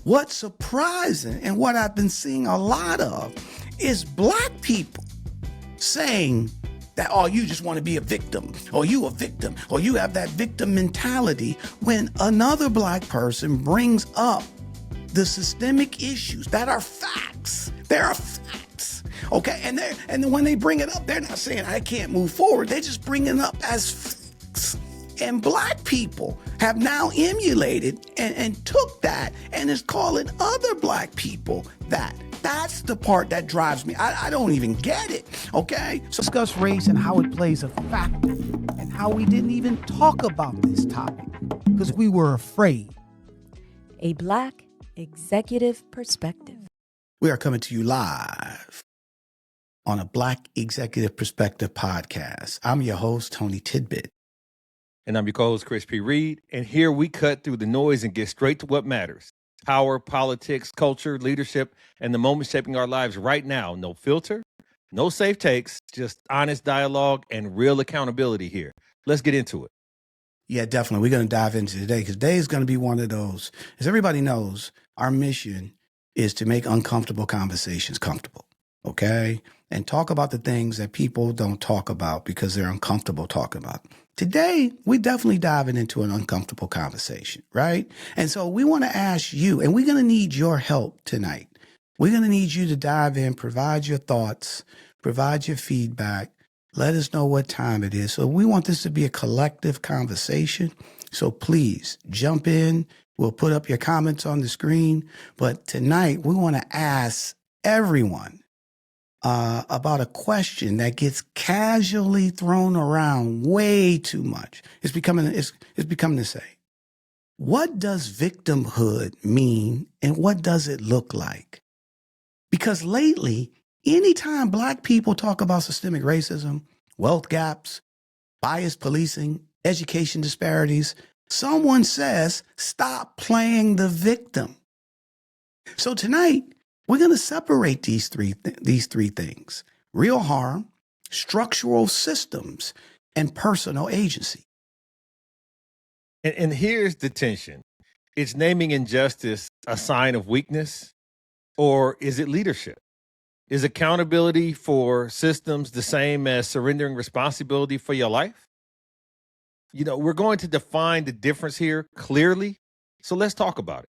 What's surprising and what I've been seeing a lot of is black people saying that, oh, you just want to be a victim, or you a victim, or you have that victim mentality, when another black person brings up the systemic issues that are facts. There are facts. Okay, and then when they bring it up, they're not saying I can't move forward. They just bring it up as facts. And black people have now emulated and took that and is calling other black people that. That's the part that drives me. I don't even get it, okay? So discuss race and how it plays a factor and how we didn't even talk about this topic because we were afraid. A Black Executive Perspective. We are coming to you live on a Black Executive Perspective podcast. I'm your host, TonyTidbit. And I'm your co-host, Chris P. Reed. And here we cut through the noise and get straight to what matters. Power, politics, culture, leadership, and the moment shaping our lives right now. No filter, no safe takes, just honest dialogue and real accountability here. Let's get into it. Yeah, definitely. We're going to dive into today because today is going to be one of those. As everybody knows, our mission is to make uncomfortable conversations comfortable, okay? And talk about the things that people don't talk about because they're uncomfortable talking about. Today, we definitely diving into an uncomfortable conversation, right? And so we want to ask you, and we're going to need your help tonight. We're going to need you to dive in, provide your thoughts, provide your feedback. Let us know what time it is. So we want this to be a collective conversation. So please jump in. We'll put up your comments on the screen. But tonight, we want to ask everyone about a question that gets casually thrown around way too much. It's becoming the same. What does victimhood mean and what does it look like? Because lately, anytime black people talk about systemic racism, wealth gaps, biased policing, education disparities, someone says, stop playing the victim. So tonight, we're going to separate these three things: real harm, structural systems, and personal agency. And here's the tension. Is naming injustice a sign of weakness, or is it leadership? Is accountability for systems the same as surrendering responsibility for your life? You know, we're going to define the difference here clearly. So let's talk about it.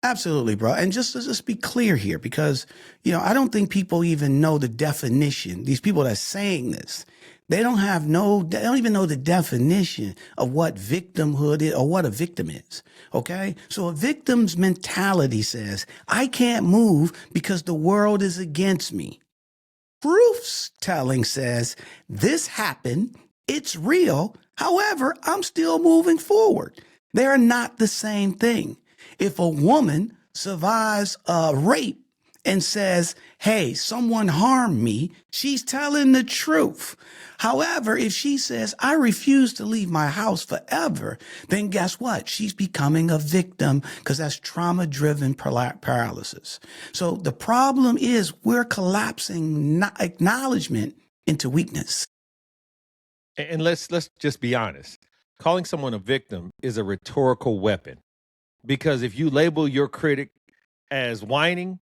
Absolutely, bro. And just let's be clear here, because, I don't think people even know the definition. These people that are saying this, they don't even know the definition of what victimhood is or what a victim is. Okay. So a victim's mentality says, I can't move because the world is against me. Proof's telling says, this happened. It's real. However, I'm still moving forward. They're not the same thing. If a woman survives a rape and says, hey, someone harmed me, she's telling the truth. However, if she says, I refuse to leave my house forever, then guess what? She's becoming a victim because that's trauma-driven paralysis. So the problem is we're collapsing acknowledgement into weakness. And let's just be honest. Calling someone a victim is a rhetorical weapon. Because if you label your critic as whining,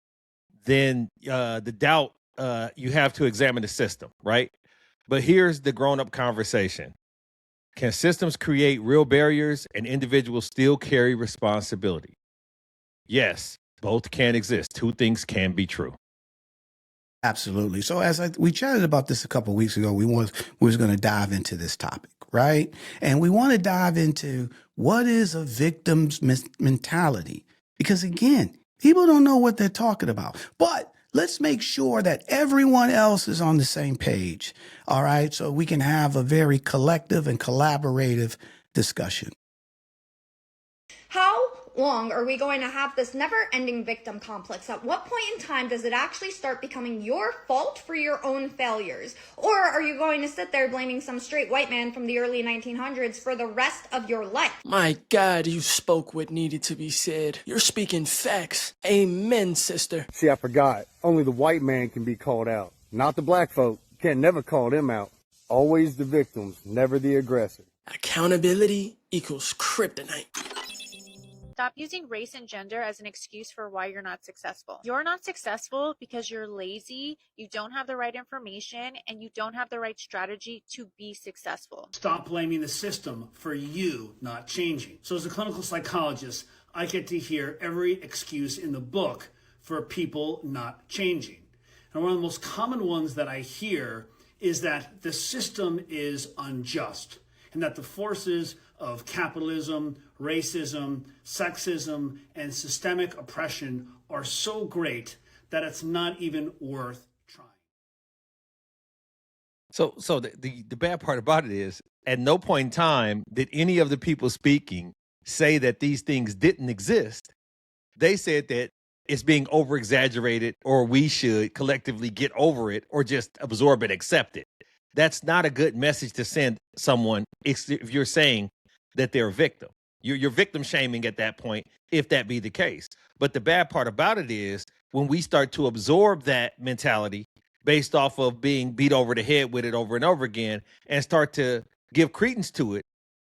then the doubt you have to examine the system, right? But here's the grown-up conversation. Can systems create real barriers and individuals still carry responsibility? Yes, both can exist. Two things can be true. Absolutely. So we chatted about this a couple of weeks ago, we was going to dive into this topic, right? And we want to dive into what is a victim's mentality? Because again, people don't know what they're talking about. But let's make sure that everyone else is on the same page, all right? So we can have a very collective and collaborative discussion. How long are we going to have this never-ending victim complex? At what point in time does it actually start becoming your fault for your own failures? Or are you going to sit there blaming some straight white man from the early 1900s for the rest of your life? My God, you spoke what needed to be said. You're speaking facts. Amen, sister. See, I forgot. Only the white man can be called out. Not the black folk. Can't never call them out. Always the victims, never the aggressor. Accountability equals kryptonite. Stop using race and gender as an excuse for why you're not successful. You're not successful because you're lazy, you don't have the right information, and you don't have the right strategy to be successful. Stop blaming the system for you not changing. So as a clinical psychologist, I get to hear every excuse in the book for people not changing. And one of the most common ones that I hear is that the system is unjust and that the forces of capitalism, racism, sexism, and systemic oppression are so great that it's not even worth trying. So the bad part about it is, at no point in time did any of the people speaking say that these things didn't exist. They said that it's being over-exaggerated, or we should collectively get over it or just absorb it, accept it. That's not a good message to send someone if you're saying that they're a victim. You're victim shaming at that point, if that be the case. But the bad part about it is when we start to absorb that mentality based off of being beat over the head with it over and over again, and start to give credence to it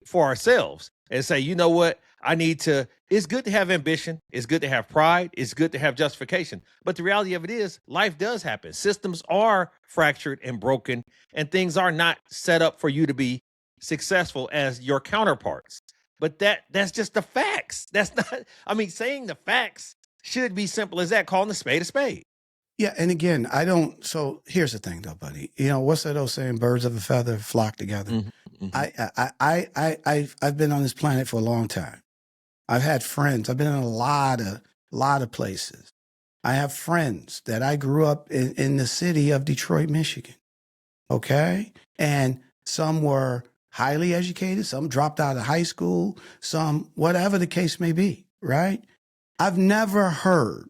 for ourselves and say, you know what, it's good to have ambition. It's good to have pride. It's good to have justification. But the reality of it is life does happen. Systems are fractured and broken, and things are not set up for you to be successful as your counterparts. But that's just the facts. That's not, saying the facts should be simple as that, calling a spade a spade. Yeah, and again, so here's the thing though, buddy. What's that old saying, birds of a feather flock together? Mm-hmm. I've been on this planet for a long time. I've had friends. I've been in a lot of places. I have friends that I grew up in the city of Detroit, Michigan. Okay? And some were highly educated, some dropped out of high school, some whatever the case may be, right? I've never heard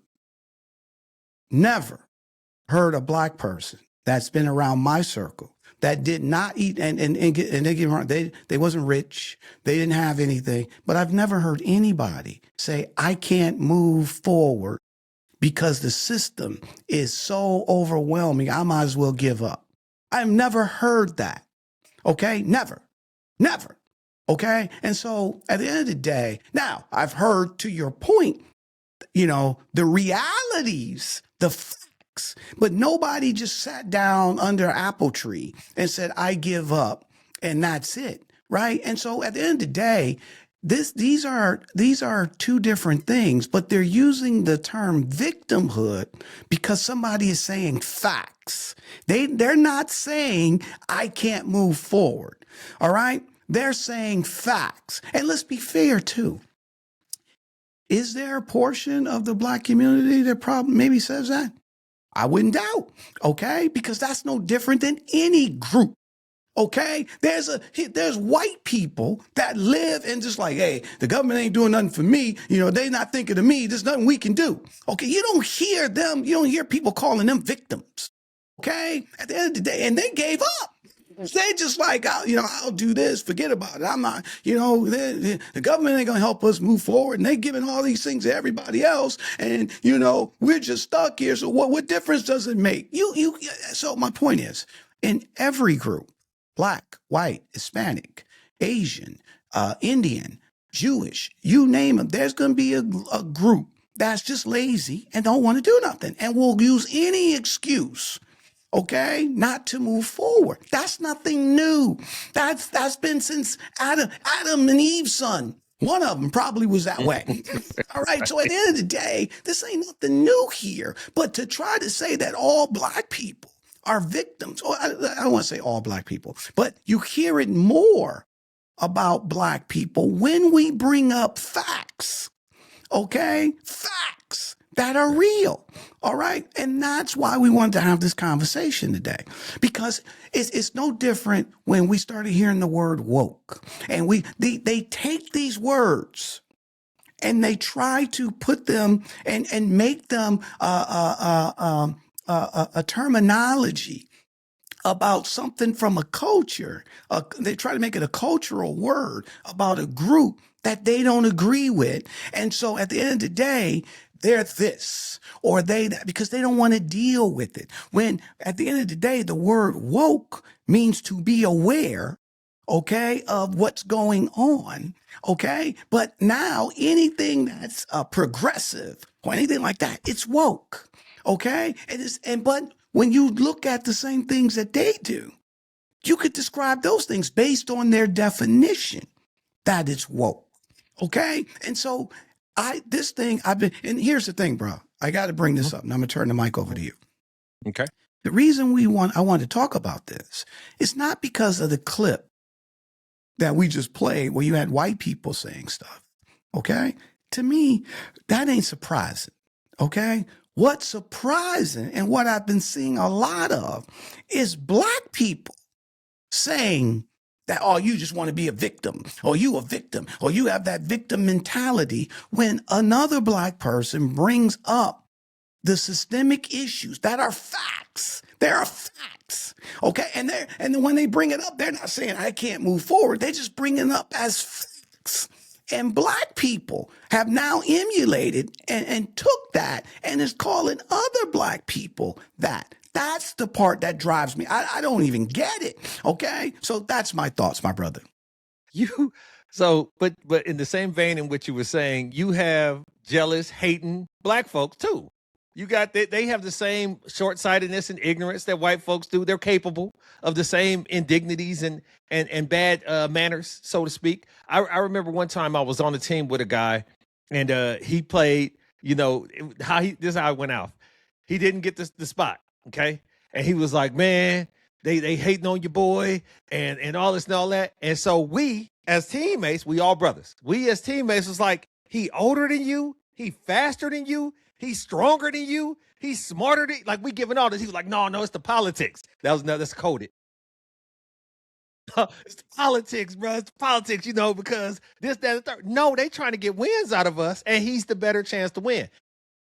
a black person that's been around my circle that did not eat and they get wrong, they wasn't rich, they didn't have anything, but I've never heard anybody say I can't move forward because the system is so overwhelming, I might as well give up. I've never heard that. Okay? Never. Okay? And so at the end of the day, now I've heard, to your point, the realities, the facts, but nobody just sat down under an apple tree and said, I give up, and that's it, right? And so at the end of the day, these are two different things, but they're using the term victimhood because somebody is saying facts. They're not saying I can't move forward, all right? They're saying facts. And let's be fair, too. Is there a portion of the black community that probably maybe says that? I wouldn't doubt, okay? Because that's no different than any group, okay? There's white people that live and just like, hey, the government ain't doing nothing for me. They not thinking of me. There's nothing we can do, okay? You don't hear them. You don't hear people calling them victims, okay? At the end of the day, and they gave up. They just like, I'll do this, forget about it. I'm not, the government ain't going to help us move forward. And they giving all these things to everybody else. And, we're just stuck here. So what difference does it make? So my point is, in every group, black, white, Hispanic, Asian, Indian, Jewish, you name them, there's going to be a group that's just lazy and don't want to do nothing and will use any excuse, okay, not to move forward. That's nothing new. That's been since Adam and Eve's son. One of them probably was that way. All right. So at the end of the day, this ain't nothing new here. But to try to say that all black people are victims, or I don't want to say all black people, but you hear it more about black people when we bring up facts. Okay? Facts that are real. All right. And that's why we wanted to have this conversation today, because it's no different when we started hearing the word woke, and they take these words and they try to put them and make them a terminology about something from a culture. They try to make it a cultural word about a group that they don't agree with. And so at the end of the day, they're this or they that, because they don't want to deal with it. When at the end of the day, the word woke means to be aware, okay, of what's going on, okay? But now anything that's progressive or anything like that, it's woke, okay? But when you look at the same things that they do, you could describe those things based on their definition that it's woke, okay? And so and here's the thing, bro. I got to bring this up, and I'm gonna turn the mic over to you. Okay. The reason I want to talk about this is not because of the clip that we just played where you had white people saying stuff. Okay. To me, that ain't surprising. Okay. What's surprising and what I've been seeing a lot of is black people saying that, oh, you just want to be a victim, or you a victim, or you have that victim mentality when another black person brings up the systemic issues that are facts. There are facts. Okay. And then when they bring it up, they're not saying I can't move forward. They just bring it up as facts. And black people have now emulated and took that and is calling other black people that. That's the part that drives me. I don't even get it. Okay. So that's my thoughts, my brother. But in the same vein in which you were saying, you have jealous, hating black folks too. You got they have the same short-sightedness and ignorance that white folks do. They're capable of the same indignities and bad manners, so to speak. I remember one time I was on a team with a guy, and he played. This is how it went out. He didn't get the spot, okay, and he was like, "Man, they hating on your boy and all this and all that." And so we as teammates, we all brothers. We as teammates was like, he older than you, he faster than you. He's stronger than you. He's smarter than like we giving all this. He was like, no, it's the politics. That's coded. It's the politics, bro. It's the politics, because this, that, and third. No, they trying to get wins out of us, and he's the better chance to win.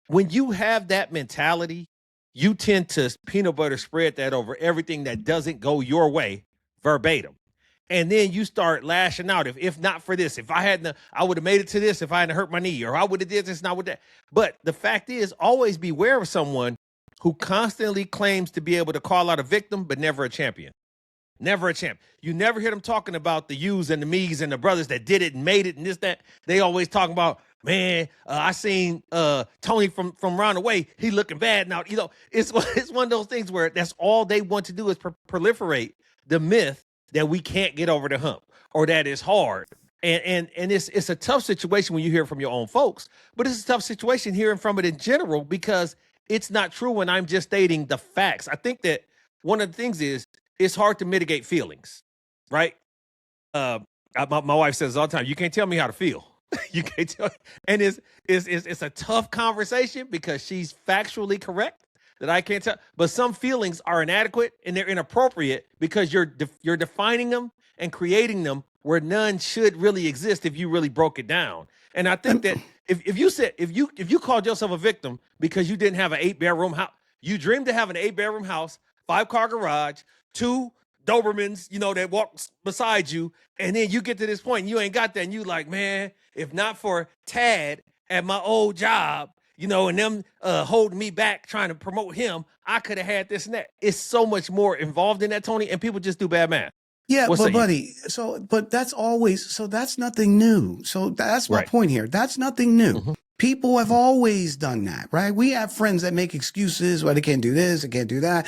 When you have that mentality, you tend to peanut butter spread that over everything that doesn't go your way verbatim. And then you start lashing out. If not for this, if I would have made it to this if I hadn't hurt my knee, or I would have did this, not with that. But the fact is, always beware of someone who constantly claims to be able to call out a victim, but never a champion. Never a champ. You never hear them talking about the yous and the me's and the brothers that did it and made it and this, that. They always talking about, man, I seen Tony from around the way. He looking bad now. It's one of those things where that's all they want to do is proliferate the myth that we can't get over the hump, or that is hard. And it's a tough situation when you hear it from your own folks, but it's a tough situation hearing from it in general, because it's not true when I'm just stating the facts. I think that one of the things is it's hard to mitigate feelings, right? My wife says all the time, you can't tell me how to feel. You can't tell. And it's a tough conversation because she's factually correct that I can't tell. But some feelings are inadequate and they're inappropriate because you're defining them and creating them where none should really exist if you really broke it down. And I think that if you called yourself a victim because you didn't have an 8-bedroom house, you dreamed to have an 8-bedroom house, 5-car garage, 2 Dobermans, that walk beside you, and then you get to this point and you ain't got that, and you like, man, if not for Tad at my old job, and them holding me back trying to promote him, I could have had this and that. It's so much more involved in that, Tony, and people just do bad math. Yeah, but buddy, but that's nothing new. So that's my point here. That's nothing new. Mm-hmm. People have always done that, right? We have friends that make excuses why they can't do this, they can't do that.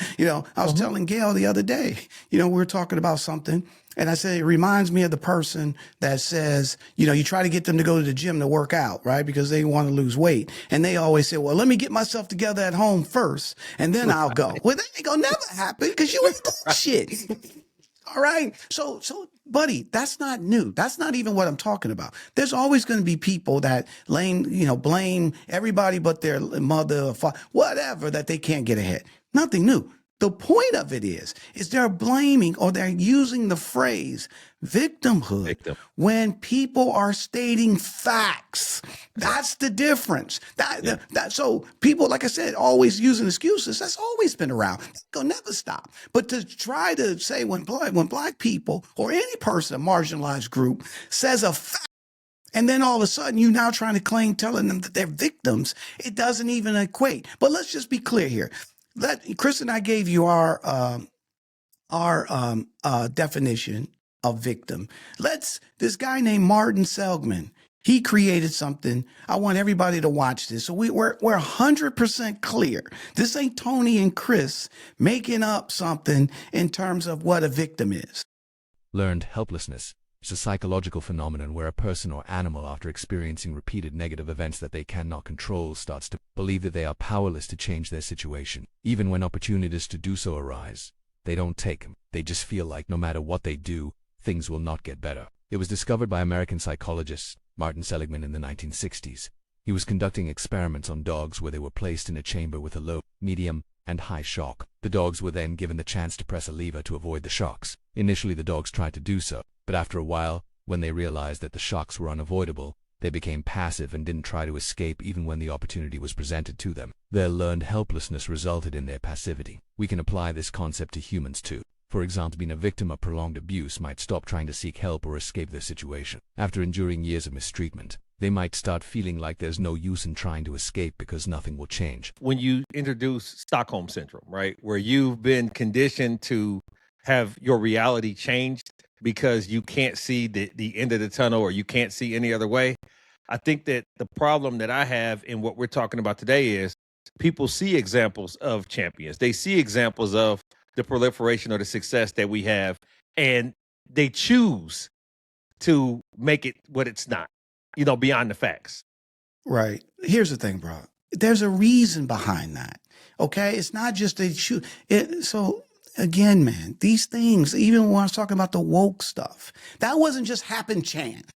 I was telling Gail the other day, we were talking about something, and I said, it reminds me of the person that says, you try to get them to go to the gym to work out, right? Because they want to lose weight. And they always say, well, let me get myself together at home first, and then I'll go. Well, that ain't gonna never happen because you ain't doing shit. All right. So, buddy, that's not new. That's not even what I'm talking about. There's always going to be people that blame everybody but their mother or father, whatever, that they can't get ahead. Nothing new. The point of it is they're blaming, or they're using the phrase victimhood when people are stating facts. That's the difference. So people, like I said, always using excuses. That's always been around. They'll never stop. But to try to say when black people or any person, a marginalized group, says a fact, and then all of a sudden you now trying to telling them that they're victims, it doesn't even equate. But let's just be clear here. Chris and I gave you our definition a victim. This guy named Martin Seligman, he created something. I want everybody to watch this. So we're 100% clear. This ain't Tony and Chris making up something in terms of what a victim is. Learned helplessness is a psychological phenomenon where a person or animal, after experiencing repeated negative events that they cannot control, starts to believe that they are powerless to change their situation. Even when opportunities to do so arise, they don't take them. They just feel like no matter what they do, things will not get better. It was discovered by American psychologist Martin Seligman in the 1960s. He was conducting experiments on dogs where they were placed in a chamber with a low, medium, and high shock. The dogs were then given the chance to press a lever to avoid the shocks. Initially, the dogs tried to do so, but after a while, when they realized that the shocks were unavoidable, they became passive and didn't try to escape even when the opportunity was presented to them. Their learned helplessness resulted in their passivity. We can apply this concept to humans too. For example, being a victim of prolonged abuse might stop trying to seek help or escape their situation. After enduring years of mistreatment, they might start feeling like there's no use in trying to escape because nothing will change. When you introduce Stockholm Syndrome, right, where you've been conditioned to have your reality changed because you can't see the end of the tunnel or you can't see any other way, I think that the problem that I have in what we're talking about today is people see examples of champions. They see examples of the proliferation or the success that we have, and they choose to make it what it's not, beyond the facts. Right. Here's the thing, bro. There's a reason behind that. Okay. It's not just they choose it. So again, man, these things, even when I was talking about the woke stuff, that wasn't just happen chance.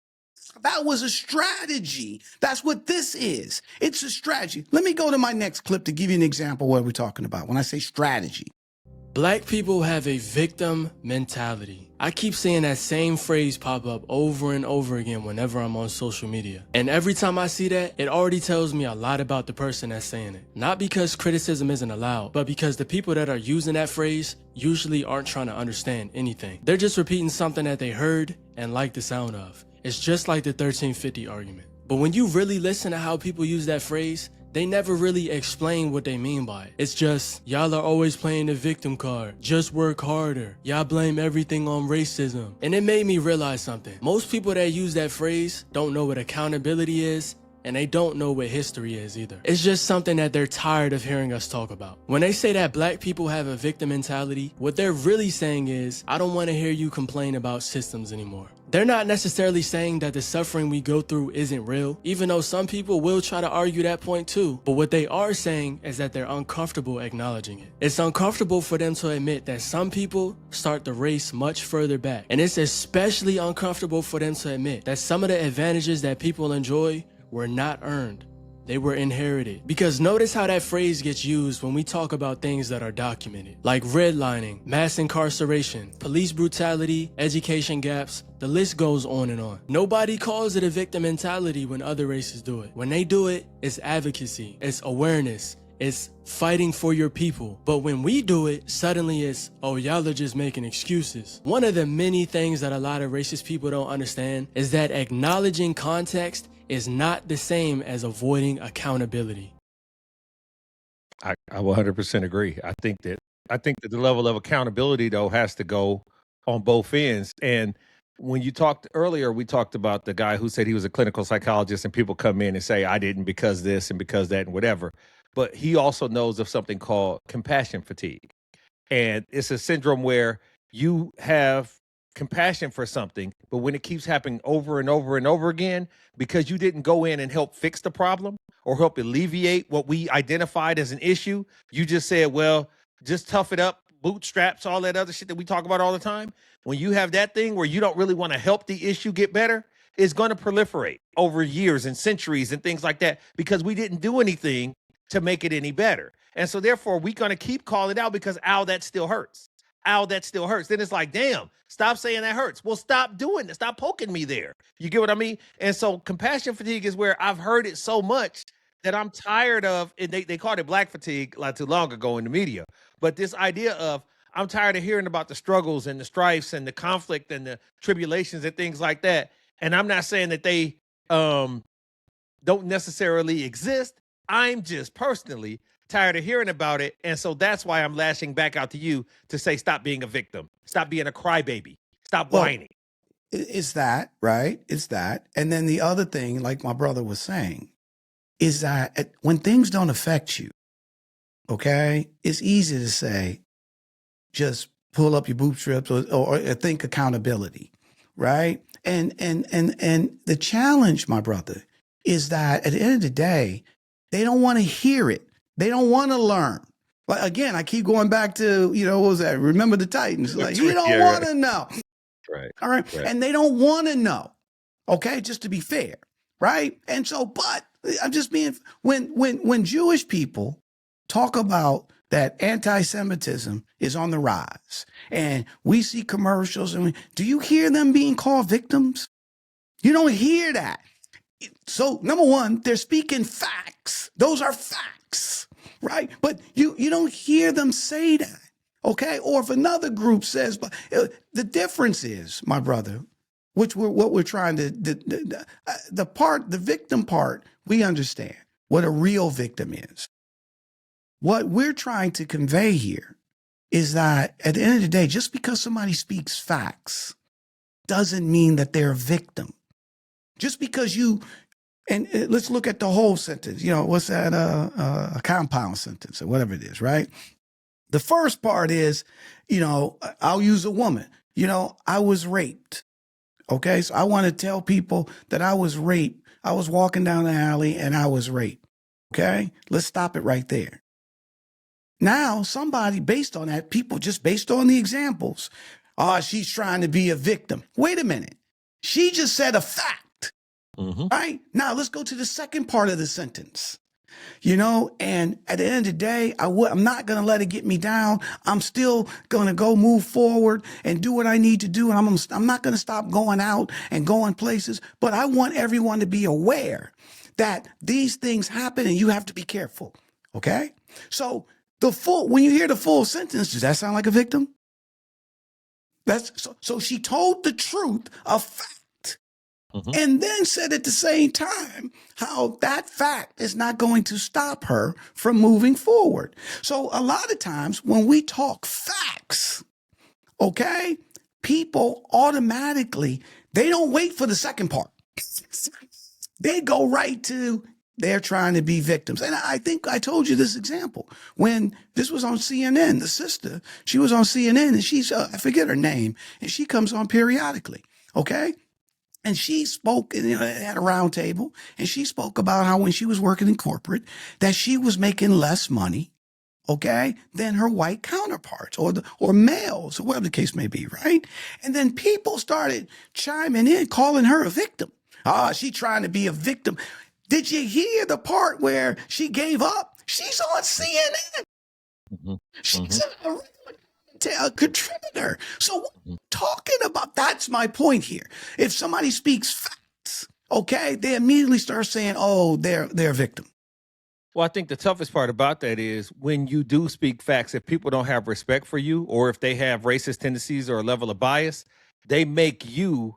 That was a strategy. That's what this is. It's a strategy. Let me go to my next clip to give you an example of what we're talking about when I say strategy. Black people have a victim mentality. I keep seeing that same phrase pop up over and over again whenever I'm on social media. And every time I see that, it already tells me a lot about the person that's saying it. Not because criticism isn't allowed, but because the people that are using that phrase usually aren't trying to understand anything. They're just repeating something that they heard and like the sound of. It's just like the 1350 argument. But when you really listen to how people use that phrase, they never really explain what they mean by it. It's just, y'all are always playing the victim card. Just work harder. Y'all blame everything on racism. And it made me realize something. Most people that use that phrase don't know what accountability is, and they don't know what history is either. It's just something that they're tired of hearing us talk about. When they say that black people have a victim mentality, what they're really saying is, I don't want to hear you complain about systems anymore. They're not necessarily saying that the suffering we go through isn't real, even though some people will try to argue that point too. But what they are saying is that they're uncomfortable acknowledging it. It's uncomfortable for them to admit that some people start the race much further back. And it's especially uncomfortable for them to admit that some of the advantages that people enjoy were not earned. They were inherited. Because notice how that phrase gets used when we talk about things that are documented, like redlining, mass incarceration, police brutality, education gaps. The list goes on and on. Nobody calls it a victim mentality when other races do it. When they do it, it's advocacy, it's awareness, it's fighting for your people. But when we do it, suddenly it's, oh, y'all are just making excuses. One of the many things that a lot of racist people don't understand is that acknowledging context is not the same as avoiding accountability. I 100% agree. I think that the level of accountability though has to go on both ends. And when you talked earlier, we talked about the guy who said he was a clinical psychologist and people come in and say, I didn't because this and because that and whatever. But he also knows of something called compassion fatigue. And it's a syndrome where you have compassion for something, but when it keeps happening over and over and over again, because you didn't go in and help fix the problem or help alleviate what we identified as an issue, you just said, well, just tough it up, bootstraps, all that other shit that we talk about all the time. When you have that thing where you don't really want to help the issue get better, it's going to proliferate over years and centuries and things like that because we didn't do anything to make it any better. And so therefore, we're going to keep calling it out because, ow, that still hurts. Ow, that still hurts. Then it's like, damn, stop saying that hurts. Well, stop doing it. Stop poking me there. You get what I mean? And so compassion fatigue is where I've heard it so much that I'm tired of, and they called it black fatigue not too long ago in the media. But this idea of, I'm tired of hearing about the struggles and the strifes and the conflict and the tribulations and things like that. And I'm not saying that they don't necessarily exist. I'm just personally tired of hearing about it. And so that's why I'm lashing back out to you to say, stop being a victim. Stop being a crybaby. Stop whining. It's that, right? It's that. And then the other thing, like my brother was saying, is that when things don't affect you, okay, it's easy to say, just pull up your bootstraps or think accountability, right? And the challenge, my brother, is that at the end of the day, they don't want to hear it. They don't want to learn. But again, I keep going back to, what was that? Remember the Titans. Like, you don't want to know. Right. All right. And they don't want to know. Okay. Just to be fair. Right. And so, but I'm just being, when Jewish people talk about that anti-Semitism is on the rise and we see commercials and do you hear them being called victims? You don't hear that. So number one, they're speaking facts. Those are facts, right? But you don't hear them say that, okay? Or if another group says, but the difference is, my brother, what we're trying to, the victim part, we understand what a real victim is. What we're trying to convey here is that at the end of the day, just because somebody speaks facts doesn't mean that they're a victim. Just because let's look at the whole sentence. What's that? A compound sentence or whatever it is, right? The first part is, I'll use a woman. I was raped. Okay, so I want to tell people that I was raped. I was walking down the alley and I was raped. Okay, let's stop it right there. Now, somebody based on that, people just based on the examples, she's trying to be a victim. Wait a minute. She just said a fact, right? Now, let's go to the second part of the sentence. And at the end of the day, I'm not going to let it get me down. I'm still going to move forward and do what I need to do. And I'm not going to stop going out and going places. But I want everyone to be aware that these things happen and you have to be careful. Okay? So when you hear the full sentence, does that sound like a victim? So she told the truth, a fact. And then said at the same time how that fact is not going to stop her from moving forward. So a lot of times when we talk facts, okay, people automatically, they don't wait for the second part. They go right to they're trying to be victims. And I think I told you this example when this was on CNN, the sister, she was on CNN and she's, I forget her name, and she comes on periodically, okay? And she spoke at a round table, and she spoke about how when she was working in corporate, that she was making less money, okay, than her white counterparts or males or whatever the case may be, right? And then people started chiming in, calling her a victim. She trying to be a victim. Did you hear the part where she gave up? She's on CNN. She's a contributor. So talking about, that's my point here. If somebody speaks facts, okay, they immediately start saying, oh, they're a victim. Well, I think the toughest part about that is when you do speak facts, if people don't have respect for you or if they have racist tendencies or a level of bias, they make you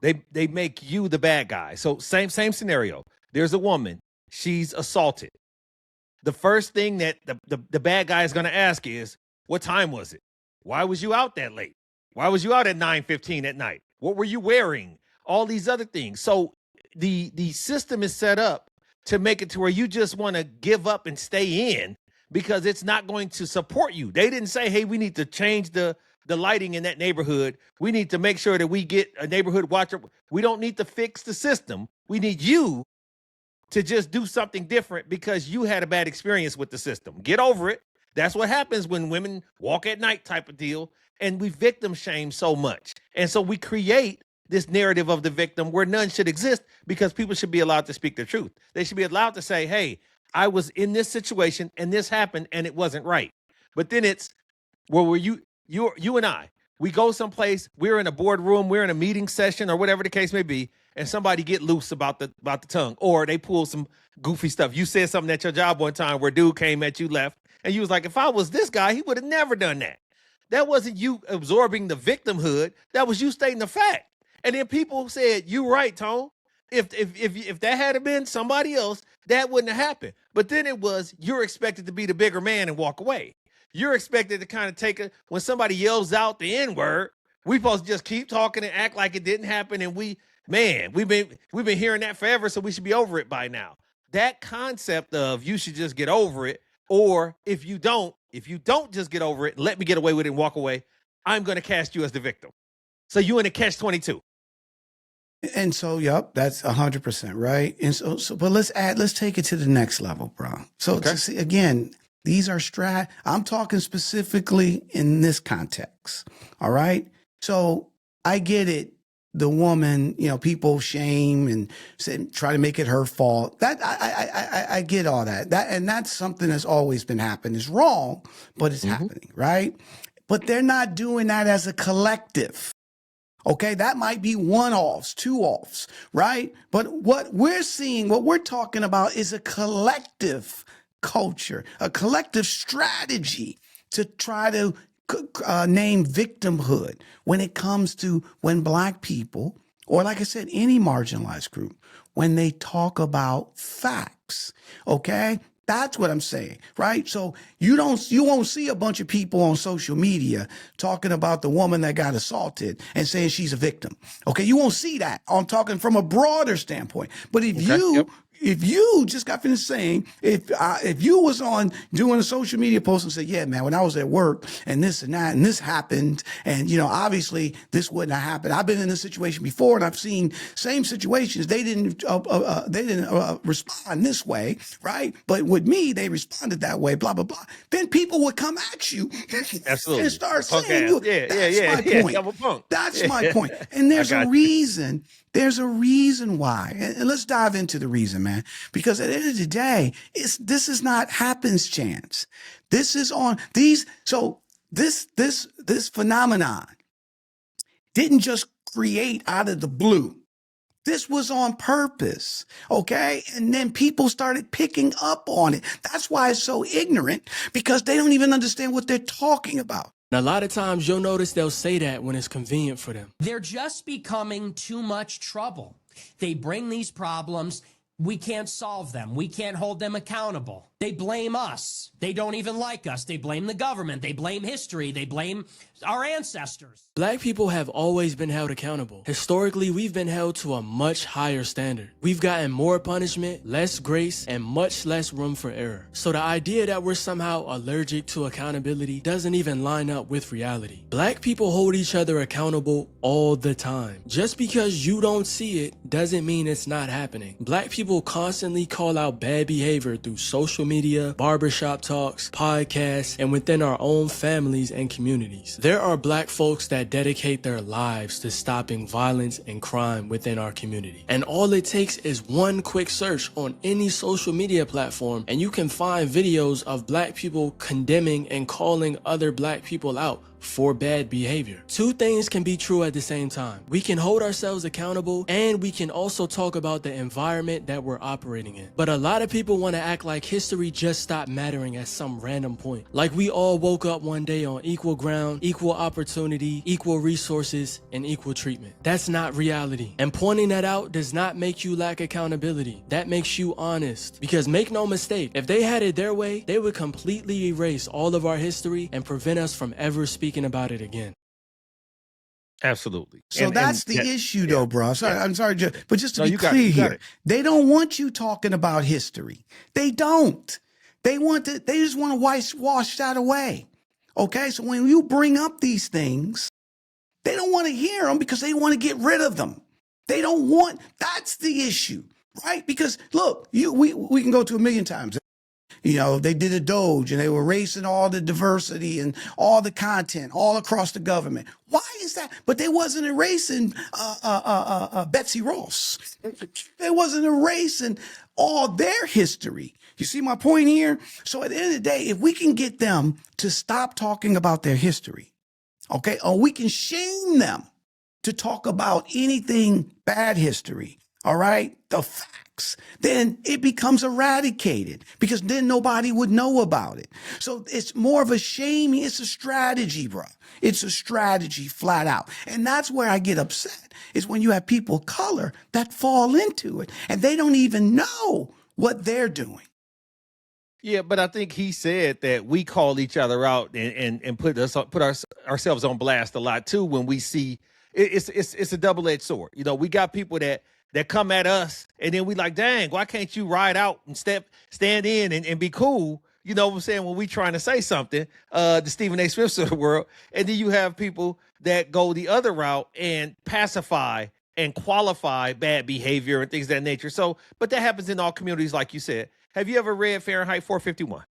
the bad guy. So same scenario. There's a woman, she's assaulted. The first thing that the bad guy is going to ask is, what time was it? Why was you out that late? Why was you out at 9:15 at night? What were you wearing? All these other things. So the system is set up to make it to where you just want to give up and stay in because it's not going to support you. They didn't say, hey, we need to change the lighting in that neighborhood. We need to make sure that we get a neighborhood watcher. We don't need to fix the system. We need you to just do something different because you had a bad experience with the system. Get over it. That's what happens when women walk at night type of deal. And we victim shame so much. And so we create this narrative of the victim where none should exist because people should be allowed to speak the truth. They should be allowed to say, hey, I was in this situation and this happened and it wasn't right. But then it's, well, were you and I, we go someplace, we're in a boardroom, we're in a meeting session or whatever the case may be, and somebody get loose about the tongue or they pull some goofy stuff. You said something at your job one time where dude came at you left and you was like, if I was this guy, he would have never done that. That wasn't you absorbing the victimhood. That was you stating the fact. And then people said, you right, Tone. If that had been somebody else, that wouldn't have happened. But then it was, you're expected to be the bigger man and walk away. You're expected to kind of take it when somebody yells out the N-word. We supposed to just keep talking and act like it didn't happen. And we've been hearing that forever, so we should be over it by now. That concept of you should just get over it, or if you don't just get over it, let me get away with it and walk away, I'm going to cast you as the victim. So you in a catch-22. And so, yep, that's 100%, right? And so, but let's take it to the next level, bro. So Okay. to see, again, these are I'm talking specifically in this context. All right. So I get it. The woman, people shame and try to make it her fault. That I get all that. And that's something that's always been happening. It's wrong, but it's happening, right? But they're not doing that as a collective. Okay, that might be one-offs, two-offs, right? But what we're talking about is a collective culture, a collective strategy to try to name victimhood when it comes to when Black people, or like I said, any marginalized group, when they talk about facts, okay? That's what I'm saying, right? So you won't see a bunch of people on social media talking about the woman that got assaulted and saying she's a victim. Okay, you won't see that. I'm talking from a broader standpoint. But if you just got finished saying, if you was on doing a social media post and said, yeah, man, when I was at work and this and that and this happened, and obviously this wouldn't have happened. I've been in this situation before, and I've seen same situations. They didn't respond this way, right? But with me, they responded that way. Blah blah blah. Then people would come at you Absolutely. and start saying, That's my point. I'm a punk. That's my point. And there's a reason. There's a reason why. And let's dive into the reason, man. Because at the end of the day, this is not happenstance. This is on these. So this phenomenon didn't just create out of the blue. This was on purpose, okay? And then people started picking up on it. That's why it's so ignorant, because they don't even understand what they're talking about. And a lot of times you'll notice they'll say that when it's convenient for them. They're just becoming too much trouble. They bring these problems. We can't solve them. We can't hold them accountable. They blame us. They don't even like us. They blame the government. They blame history. They blame our ancestors. Black people have always been held accountable. Historically, we've been held to a much higher standard. We've gotten more punishment, less grace, and much less room for error. So the idea that we're somehow allergic to accountability doesn't even line up with reality. Black people hold each other accountable all the time. Just because you don't see it doesn't mean it's not happening. Black people constantly call out bad behavior through social media, barbershop talks, podcasts, and within our own families and communities. There are Black folks that dedicate their lives to stopping violence and crime within our community. And all it takes is one quick search on any social media platform, and you can find videos of Black people condemning and calling other Black people out for bad behavior. Two things can be true at the same time. We can hold ourselves accountable, and we can also talk about the environment that we're operating in. But a lot of people want to act like history just stopped mattering at some random point. Like we all woke up one day on equal ground, equal opportunity, equal resources, and equal treatment. That's not reality. And pointing that out does not make you lack accountability. That makes you honest. Because make no mistake, if they had it their way, they would completely erase all of our history and prevent us from ever speaking about it again. Absolutely. So that's the issue, though, bro. Sorry, I'm sorry, but just to be clear here, they don't want you talking about history. They don't. They just want to wash that away. Okay, so when you bring up these things, they don't want to hear them because they want to get rid of them. They don't want. That's the issue, right? Because look, we can go to a million times. They did a Doge and they were erasing all the diversity and all the content all across the government. Why is that? But they wasn't erasing Betsy Ross. They wasn't erasing all their history. You see my point here? So at the end of the day, if we can get them to stop talking about their history, okay, or we can shame them to talk about anything bad history, all right, the facts, then it becomes eradicated because then nobody would know about it. So it's more of a shaming. It's a strategy, bro. It's a strategy flat out. And that's where I get upset is when you have people of color that fall into it and they don't even know what they're doing. Yeah, but I think he said that we call each other out and put ourselves on blast a lot too when we see it's a double-edged sword. You know, we got people that come at us and then we like, dang, why can't you ride out and stand in and be cool? You know what I'm saying? When we trying to say something, the Stephen A. Smiths of the world, and then you have people that go the other route and pacify and qualify bad behavior and things of that nature. So, but that happens in all communities, like you said. Have you ever read Fahrenheit 451?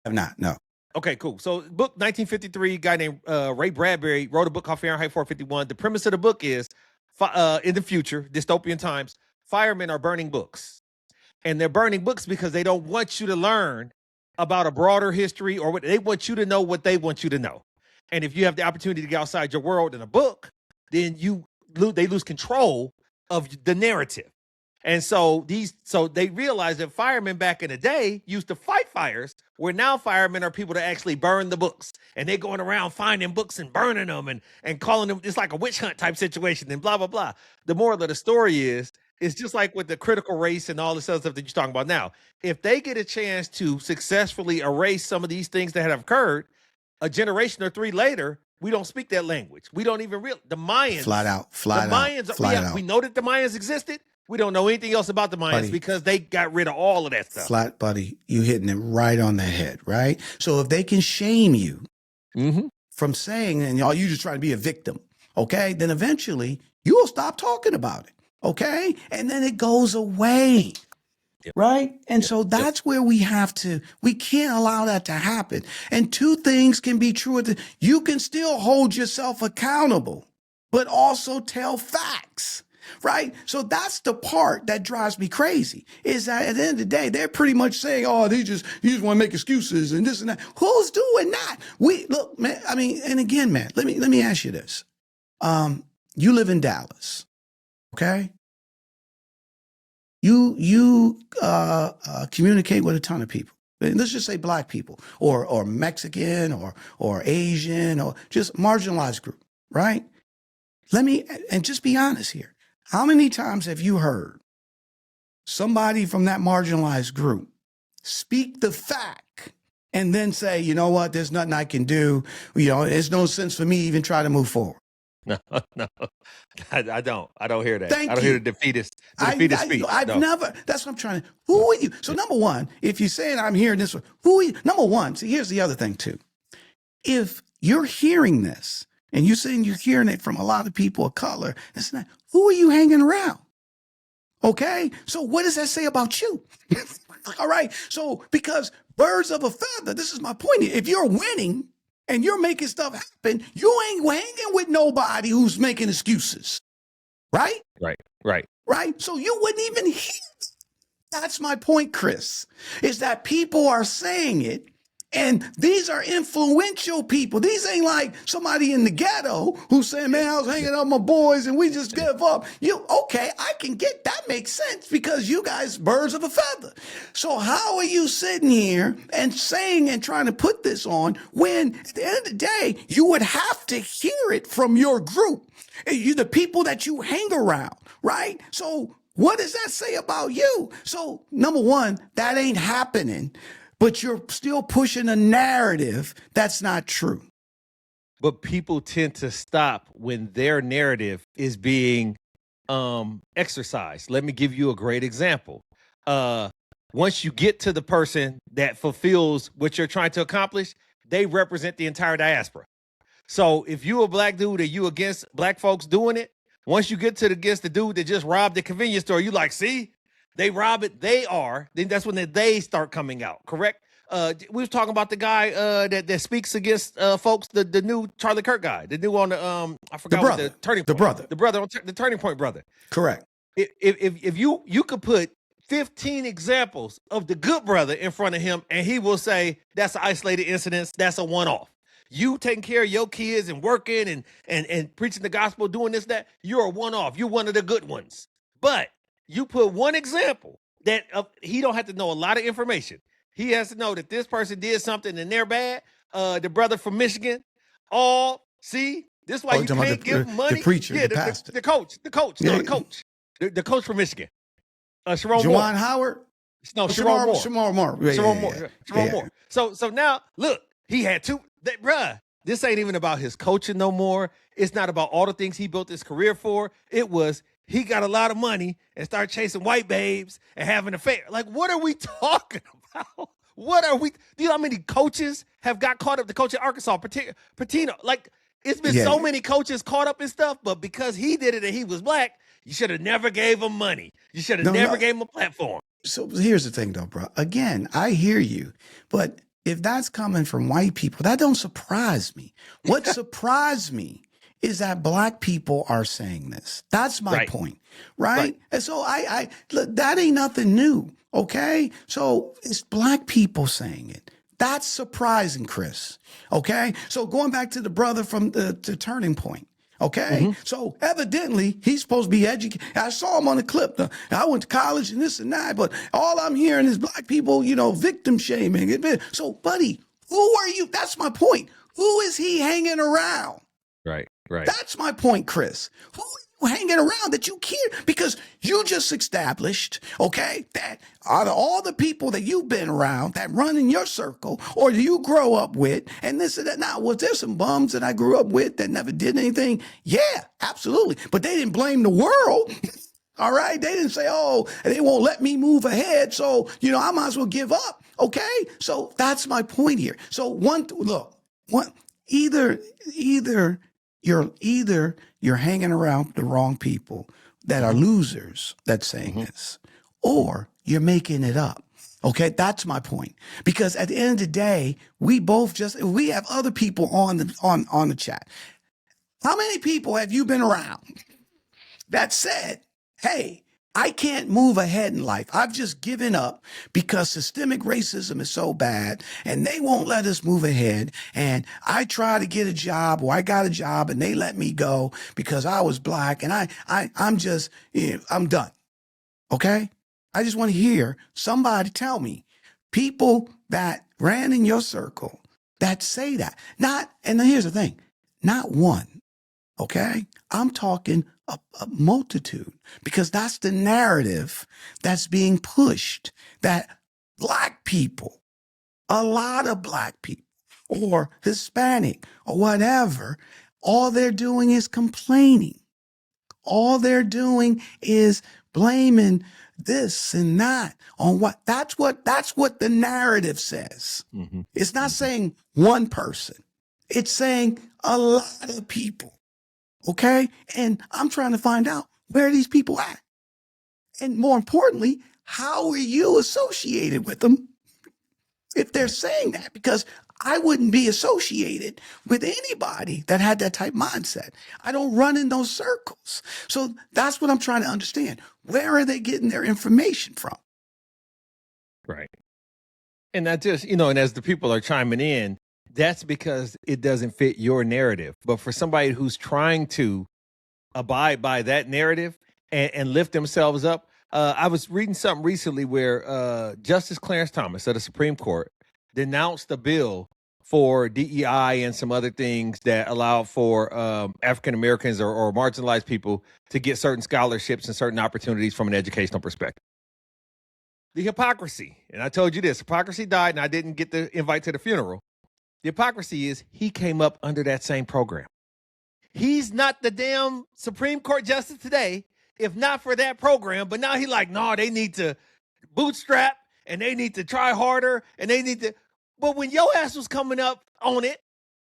Have not, no. Okay, cool. So, book 1953, guy named Ray Bradbury wrote a book called Fahrenheit 451. The premise of the book is, in the future, dystopian times, firemen are burning books. And they're burning books because they don't want you to learn about a broader history, or they want you to know what they want you to know. And if you have the opportunity to get outside your world in a book, then they lose control of the narrative. And so they realized that firemen back in the day used to fight fires, where now firemen are people that actually burn the books. And they're going around finding books and burning them and calling them, it's like a witch hunt type situation and blah, blah, blah. The moral of the story is, it's just like with the critical race and all this other stuff that you're talking about now. If they get a chance to successfully erase some of these things that have occurred, a generation or three later, we don't speak that language. We don't even the Mayans. Flat out. We know that the Mayans existed. We don't know anything else about the Mayans because they got rid of all of that stuff. Flat, buddy, you hitting it right on the head, right? So if they can shame you from saying, and y'all, you just trying to be a victim, okay? Then eventually you will stop talking about it, okay? And then it goes away, right? And so that's where we can't allow that to happen. And two things can be true. You can still hold yourself accountable, but also tell facts. Right. So that's the part that drives me crazy, is that at the end of the day, they're pretty much saying, oh, you just want to make excuses and this and that. Who's doing that? Look, man, I mean, and again, man, let me ask you this. You live in Dallas. OK. You communicate with a ton of people. Let's just say black people or Mexican or Asian or just marginalized group. Right. And just be honest here. How many times have you heard somebody from that marginalized group speak the fact and then say, you know what, there's nothing I can do. You know, there's no sense for me even try to move forward. No, I don't hear that. Thank I don't you. hear the defeatist speech. I've never, that's what I'm trying to, who are you? So number one, if you're saying I'm hearing this, who are you? Number one, see, here's the other thing too. If you're hearing this, and you're saying you're hearing it from a lot of people of color, who are you hanging around? Okay? So what does that say about you? All right? So because birds of a feather, this is my point. If you're winning and you're making stuff happen, you ain't hanging with nobody who's making excuses. Right? Right? So you wouldn't even hear it. That's my point, Chris, is that people are saying it. And these are influential people. These ain't like somebody in the ghetto who's saying, man, I was hanging out with my boys and we just gave up. Okay, I can get that, makes sense because you guys birds of a feather. So how are you sitting here and saying and trying to put this on when at the end of the day, you would have to hear it from your group, the people that you hang around, right? So what does that say about you? So number one, that ain't happening. But you're still pushing a narrative that's not true. But people tend to stop when their narrative is being exercised. Let me give you a great example. Once you get to the person that fulfills what you're trying to accomplish, they represent the entire diaspora. So if you a black dude and you against black folks doing it, once you get against the dude that just robbed the convenience store, you like, see? They rob it. Then that's when they start coming out. Correct. We was talking about the guy that speaks against folks. The new Charlie Kirk guy. The new on the I forgot what the turning point. The brother on the turning point brother. Correct. If you could put 15 examples of the good brother in front of him, and he will say that's an isolated incident. That's a one-off. You taking care of your kids and working and preaching the gospel, doing this, that. You're a one-off. You're one of the good ones. But you put one example that he don't have to know a lot of information. He has to know that this person did something and they're bad. The brother from Michigan. See, this is why you can't give money. The preacher, the pastor. The coach from Michigan. Sharon Juwan Howard. No, Shamar Moore. Shamar Moore. Shamar Moore. Shamar Moore. So now look, he had two. Bruh, this ain't even about his coaching no more. It's not about all the things he built his career for. It was he got a lot of money and started chasing white babes and having an affair. Like, what are we talking about? What are we? Do you know how many coaches have got caught up? The coach at Arkansas, Patino. Like, it's been so many coaches caught up in stuff, but because he did it and he was black, you should have never gave him money. You should have never gave him a platform. So here's the thing, though, bro. Again, I hear you, but if that's coming from white people, that don't surprise me. What surprised me is that black people are saying this. That's my point, right? And so I look, that ain't nothing new, okay? So it's black people saying it. That's surprising, Chris, okay? So going back to the brother from the Turning Point, okay? So evidently, he's supposed to be educated. I saw him on the clip. I went to college and this and that, but all I'm hearing is black people, victim shaming. So, buddy, who are you? That's my point. Who is he hanging around? Right. That's my point, Chris. Who are you hanging around that you care? Because you just established, okay, that out of all the people that you've been around that run in your circle or you grow up with, and this and that. Now, was there some bums that I grew up with that never did anything? Yeah, absolutely. But they didn't blame the world. All right. They didn't say, oh, they won't let me move ahead. So, I might as well give up. Okay. So that's my point here. So either you're hanging around the wrong people that are losers that's saying this, or you're making it up. Okay, that's my point. Because at the end of the day, we have other people on the chat. How many people have you been around that said, hey, I can't move ahead in life. I've just given up because systemic racism is so bad and they won't let us move ahead. And I try to get a job or I got a job and they let me go because I was black and I'm done. Okay. I just want to hear somebody tell me people that ran in your circle that say that. And here's the thing, not one. Okay. I'm talking a multitude, because that's the narrative that's being pushed, that black people, a lot of black people or Hispanic or whatever, all they're doing is complaining. All they're doing is blaming this and that on that's what the narrative says. It's not saying one person. It's saying a lot of people. Okay. And I'm trying to find out where are these people at? And more importantly, how are you associated with them if they're saying that? Because I wouldn't be associated with anybody that had that type mindset. I don't run in those circles. So that's what I'm trying to understand. Where are they getting their information from? Right. And not just, and as the people are chiming in, that's because it doesn't fit your narrative. But for somebody who's trying to abide by that narrative and lift themselves up, I was reading something recently where Justice Clarence Thomas of the Supreme Court denounced a bill for DEI and some other things that allow for African Americans or marginalized people to get certain scholarships and certain opportunities from an educational perspective. The hypocrisy, and I told you this, hypocrisy died and I didn't get the invite to the funeral. The hypocrisy is he came up under that same program. He's not the damn Supreme Court justice today, if not for that program. But now he like, no, they need to bootstrap and they need to try harder and they need to. But when your ass was coming up on it,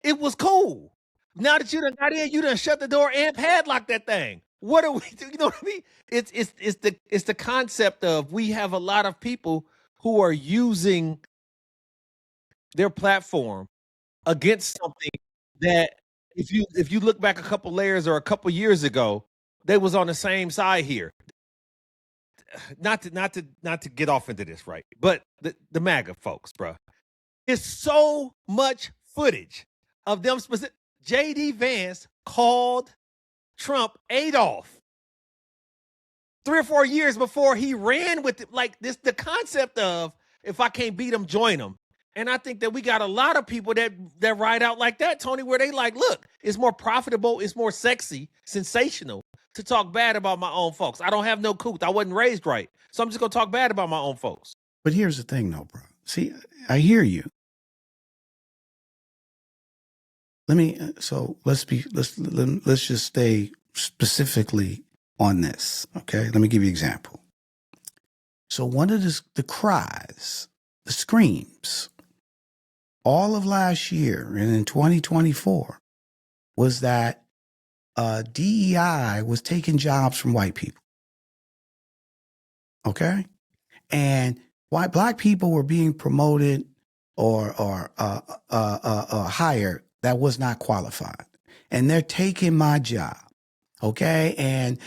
it was cool. Now that you done got in, you done shut the door and padlocked that thing. What are we doing? You know what I mean? It's the concept of we have a lot of people who are using their platform against something that if you look back a couple layers or a couple years ago, they was on the same side here. Not to get off into this, right? But the MAGA folks, bro, it's so much footage of them specific. J.D. Vance called Trump Adolf 3 or 4 years before he ran with it. Like this, the concept of if I can't beat him, join him. And I think that we got a lot of people that ride out like that, Tony, where they like, look, it's more profitable, it's more sexy, sensational to talk bad about my own folks. I don't have no couth. I wasn't raised right. So I'm just going to talk bad about my own folks. But here's the thing, though, bro. See, I hear you. Let's just stay specifically on this. Okay. Let me give you an example. So one of the cries, the screams, all of last year and in 2024 was that DEI was taking jobs from white people. Okay. And black people were being promoted or hired that was not qualified. And they're taking my job. Okay. And,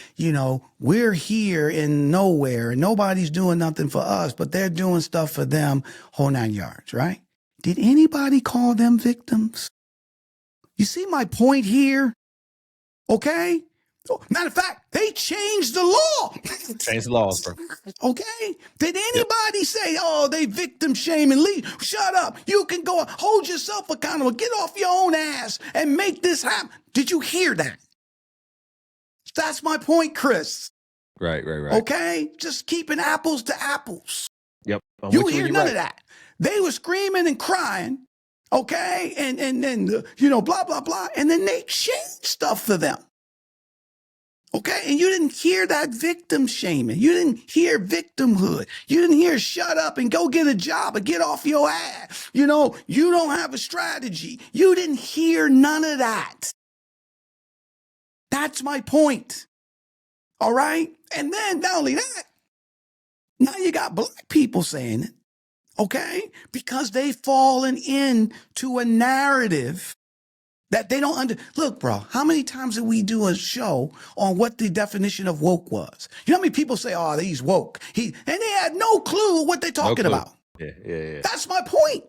we're here in nowhere and nobody's doing nothing for us, but they're doing stuff for them, whole 9 yards, right? Did anybody call them victims? You see my point here? Okay. Matter of fact, they changed the law. Change the laws, bro. Okay. Did anybody say, oh, they victim shaming? Leave? Shut up. You can go hold yourself accountable. Get off your own ass and make this happen. Did you hear that? That's my point, Chris. Right. Okay. Just keeping apples to apples. Yep. You hear none of that. They were screaming and crying. Okay. And then, blah, blah, blah. And then they changed stuff for them. Okay. And you didn't hear that victim shaming. You didn't hear victimhood. You didn't hear shut up and go get a job or get off your ass. You don't have a strategy. You didn't hear none of that. That's my point. All right. And then not only that, now you got black people saying it. Okay. Because they've fallen into a narrative that they don't look, bro, how many times did we do a show on what the definition of woke was? You know how many people say, oh, he's woke. And they had no clue what they're talking about. Yeah. That's my point.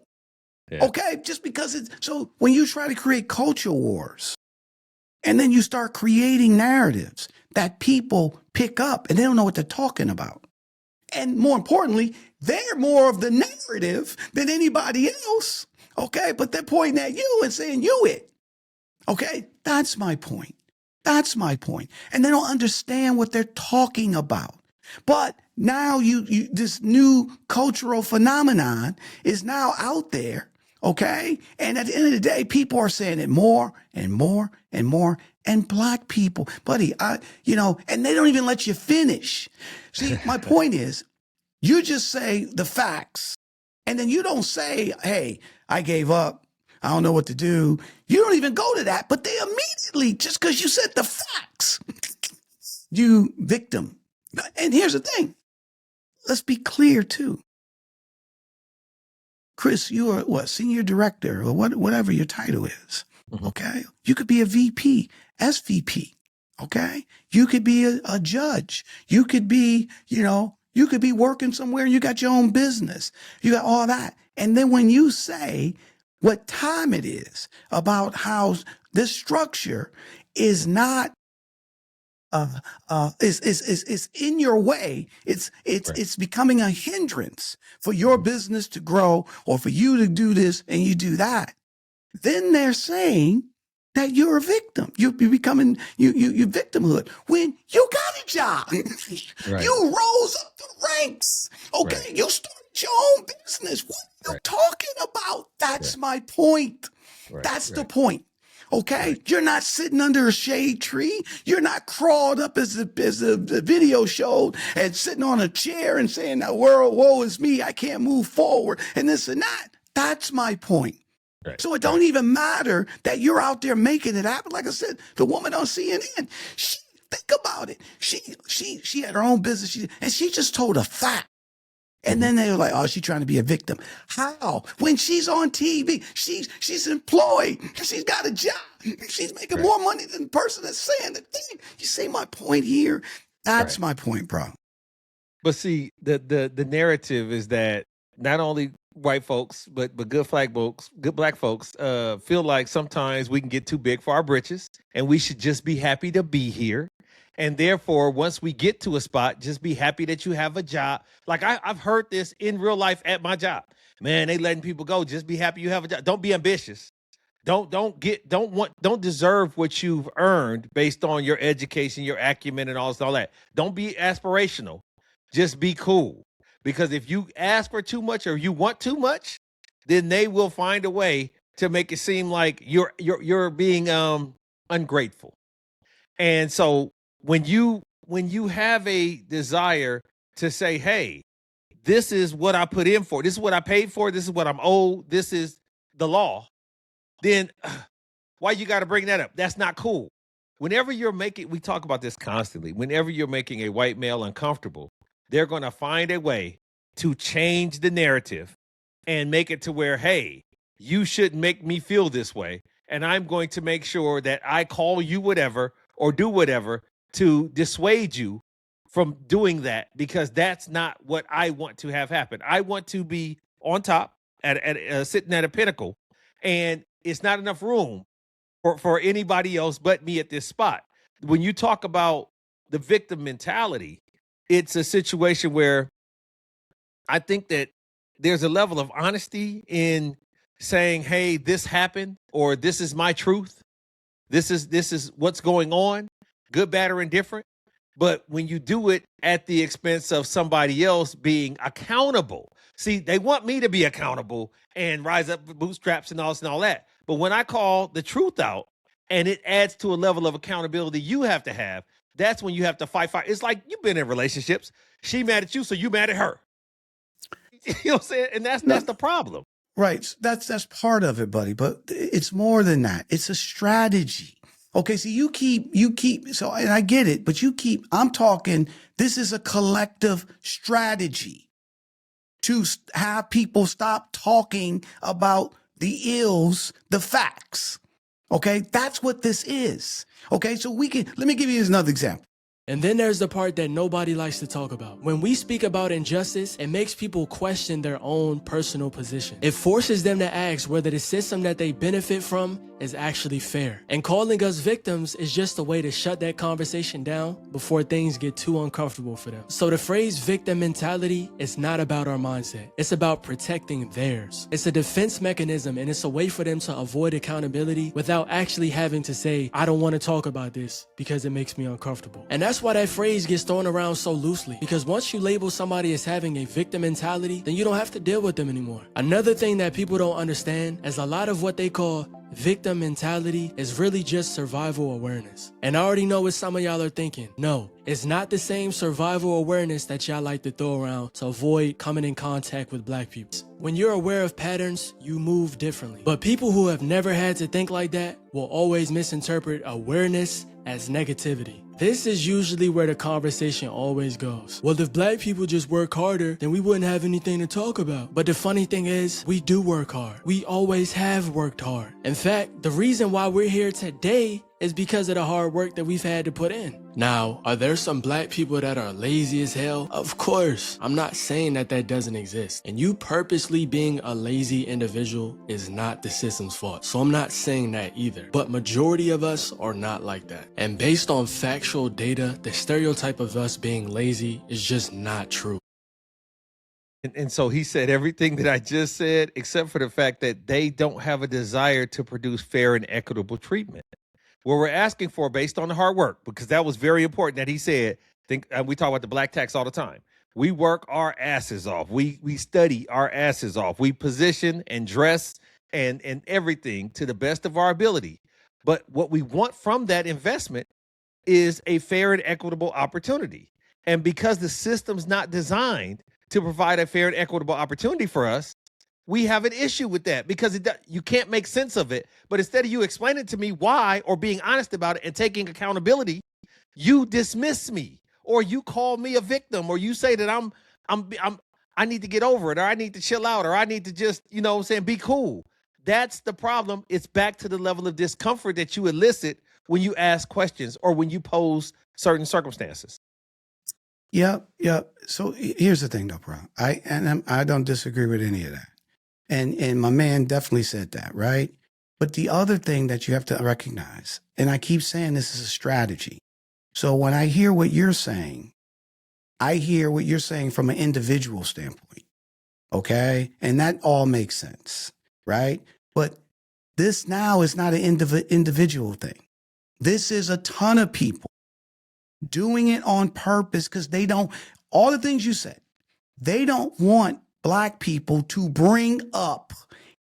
Yeah. Okay. Just because so when you try to create culture wars and then you start creating narratives that people pick up and they don't know what they're talking about. And more importantly, they're more of the narrative than anybody else. Okay. But they're pointing at you and saying you it. Okay, that's my point. And they don't understand what they're talking about. But now this new cultural phenomenon is now out there. Okay. And at the end of the day, people are saying it more and more and more. And black people, buddy, and they don't even let you finish. See, my point is you just say the facts and then you don't say, hey, I gave up. I don't know what to do. You don't even go to that, but they immediately, just because you said the facts, you victim. And here's the thing. Let's be clear too. Chris, you are what, senior director or whatever your title is. Mm-hmm. Okay. You could be a VP, SVP. Okay. You could be a judge. You could be, you could be working somewhere and you got your own business. You got all that. And then when you say what time it is about how this structure is not is in your way. It's becoming a hindrance for your business to grow or for you to do this and you do that. Then they're saying that you're a victim. You're becoming you victimhood when you got a job. Right. You rose up the ranks. Okay, right. You started your own business. What are you talking about? That's my point. That's the point. Okay, you're not sitting under a shade tree. You're not crawled up as the video showed and sitting on a chair and saying, "The world, woe is me. I can't move forward," and this and that. That's my point. Right. So it don't even matter that you're out there making it happen. Like I said, the woman on CNN, think about it. She had her own business, and she just told a fact. And then they were like, oh, she's trying to be a victim. How? When she's on TV, she's employed. She's got a job. She's making more money than the person that's saying the thing. You see my point here? That's my point, bro. But see, the narrative is that not only white folks, but good black folks feel like sometimes we can get too big for our britches and we should just be happy to be here. And therefore, once we get to a spot, just be happy that you have a job. Like I've heard this in real life at my job. Man, they letting people go. Just be happy you have a job. Don't be ambitious. Don't deserve what you've earned based on your education, your acumen, and all that. Don't be aspirational. Just be cool. Because if you ask for too much or you want too much, then they will find a way to make it seem like you're being ungrateful. And so when you have a desire to say, hey, this is what I put in for, this is what I paid for, this is what I'm owed, this is the law, then why you got to bring that up? That's not cool. Whenever you're making, we talk about this constantly, whenever you're making a white male uncomfortable, they're going to find a way to change the narrative and make it to where, hey, you shouldn't make me feel this way. And I'm going to make sure that I call you whatever or do whatever to dissuade you from doing that, because that's not what I want to have happen. I want to be on top at sitting at a pinnacle, and it's not enough room for anybody else but me at this spot. When you talk about the victim mentality, it's a situation where I think that there's a level of honesty in saying, hey, this happened, or this is my truth. This is what's going on, good, bad, or indifferent. But when you do it at the expense of somebody else being accountable, see, they want me to be accountable and rise up with bootstraps and all that. But when I call the truth out and it adds to a level of accountability you have to have, that's when you have to fight. It's like you've been in relationships. She mad at you, so you mad at her. You know what I'm saying? And that's the problem. Right. That's part of it, buddy. But it's more than that. It's a strategy. Okay. So you keep, so, and I get it, but I'm talking, this is a collective strategy to have people stop talking about the ills, the facts. Okay. That's what this is. Okay. So let me give you another example. And then there's the part that nobody likes to talk about. When we speak about injustice, it makes people question their own personal position. It forces them to ask whether the system that they benefit from is actually fair. And calling us victims is just a way to shut that conversation down before things get too uncomfortable for them. So the phrase victim mentality is not about our mindset. It's about protecting theirs. It's a defense mechanism, and it's a way for them to avoid accountability without actually having to say, I don't want to talk about this because it makes me uncomfortable. And that's why that phrase gets thrown around so loosely, because once you label somebody as having a victim mentality, then you don't have to deal with them anymore. Another thing that people don't understand is a lot of what they call victim mentality is really just survival awareness. And I already know what some of y'all are thinking. No, it's not the same survival awareness that y'all like to throw around to avoid coming in contact with black people. When you're aware of patterns, you move differently. But people who have never had to think like that will always misinterpret awareness as negativity. This is usually where the conversation always goes. Well, if black people just work harder, then we wouldn't have anything to talk about. But the funny thing is, we do work hard. We always have worked hard. In fact, the reason why we're here today is because of the hard work that we've had to put in. Now, are there some black people that are lazy as hell? Of course. I'm not saying that that doesn't exist. And you purposely being a lazy individual is not the system's fault. So I'm not saying that either. But majority of us are not like that. And based on factual data, the stereotype of us being lazy is just not true. And so he said everything that I just said, except for the fact that they don't have a desire to produce fair and equitable treatment. What we're asking for based on the hard work, because that was very important that he said, we talk about the black tax all the time. We work our asses off. We study our asses off. We position and dress and everything to the best of our ability. But what we want from that investment is a fair and equitable opportunity. And because the system's not designed to provide a fair and equitable opportunity for us, we have an issue with that, because you can't make sense of it. But instead of you explaining to me why, or being honest about it and taking accountability, you dismiss me, or you call me a victim, or you say that I need to get over it, or I need to chill out, or I need to just, be cool. That's the problem. It's back to the level of discomfort that you elicit when you ask questions or when you pose certain circumstances. Yeah. So here's the thing, though, bro. I don't disagree with any of that. And my man definitely said that, right? But the other thing that you have to recognize, and I keep saying this is a strategy. So when I hear what you're saying, I hear what you're saying from an individual standpoint, okay? And that all makes sense, right? But this now is not an individual thing. This is a ton of people doing it on purpose because they don't, all the things you said, They don't want Black people to bring up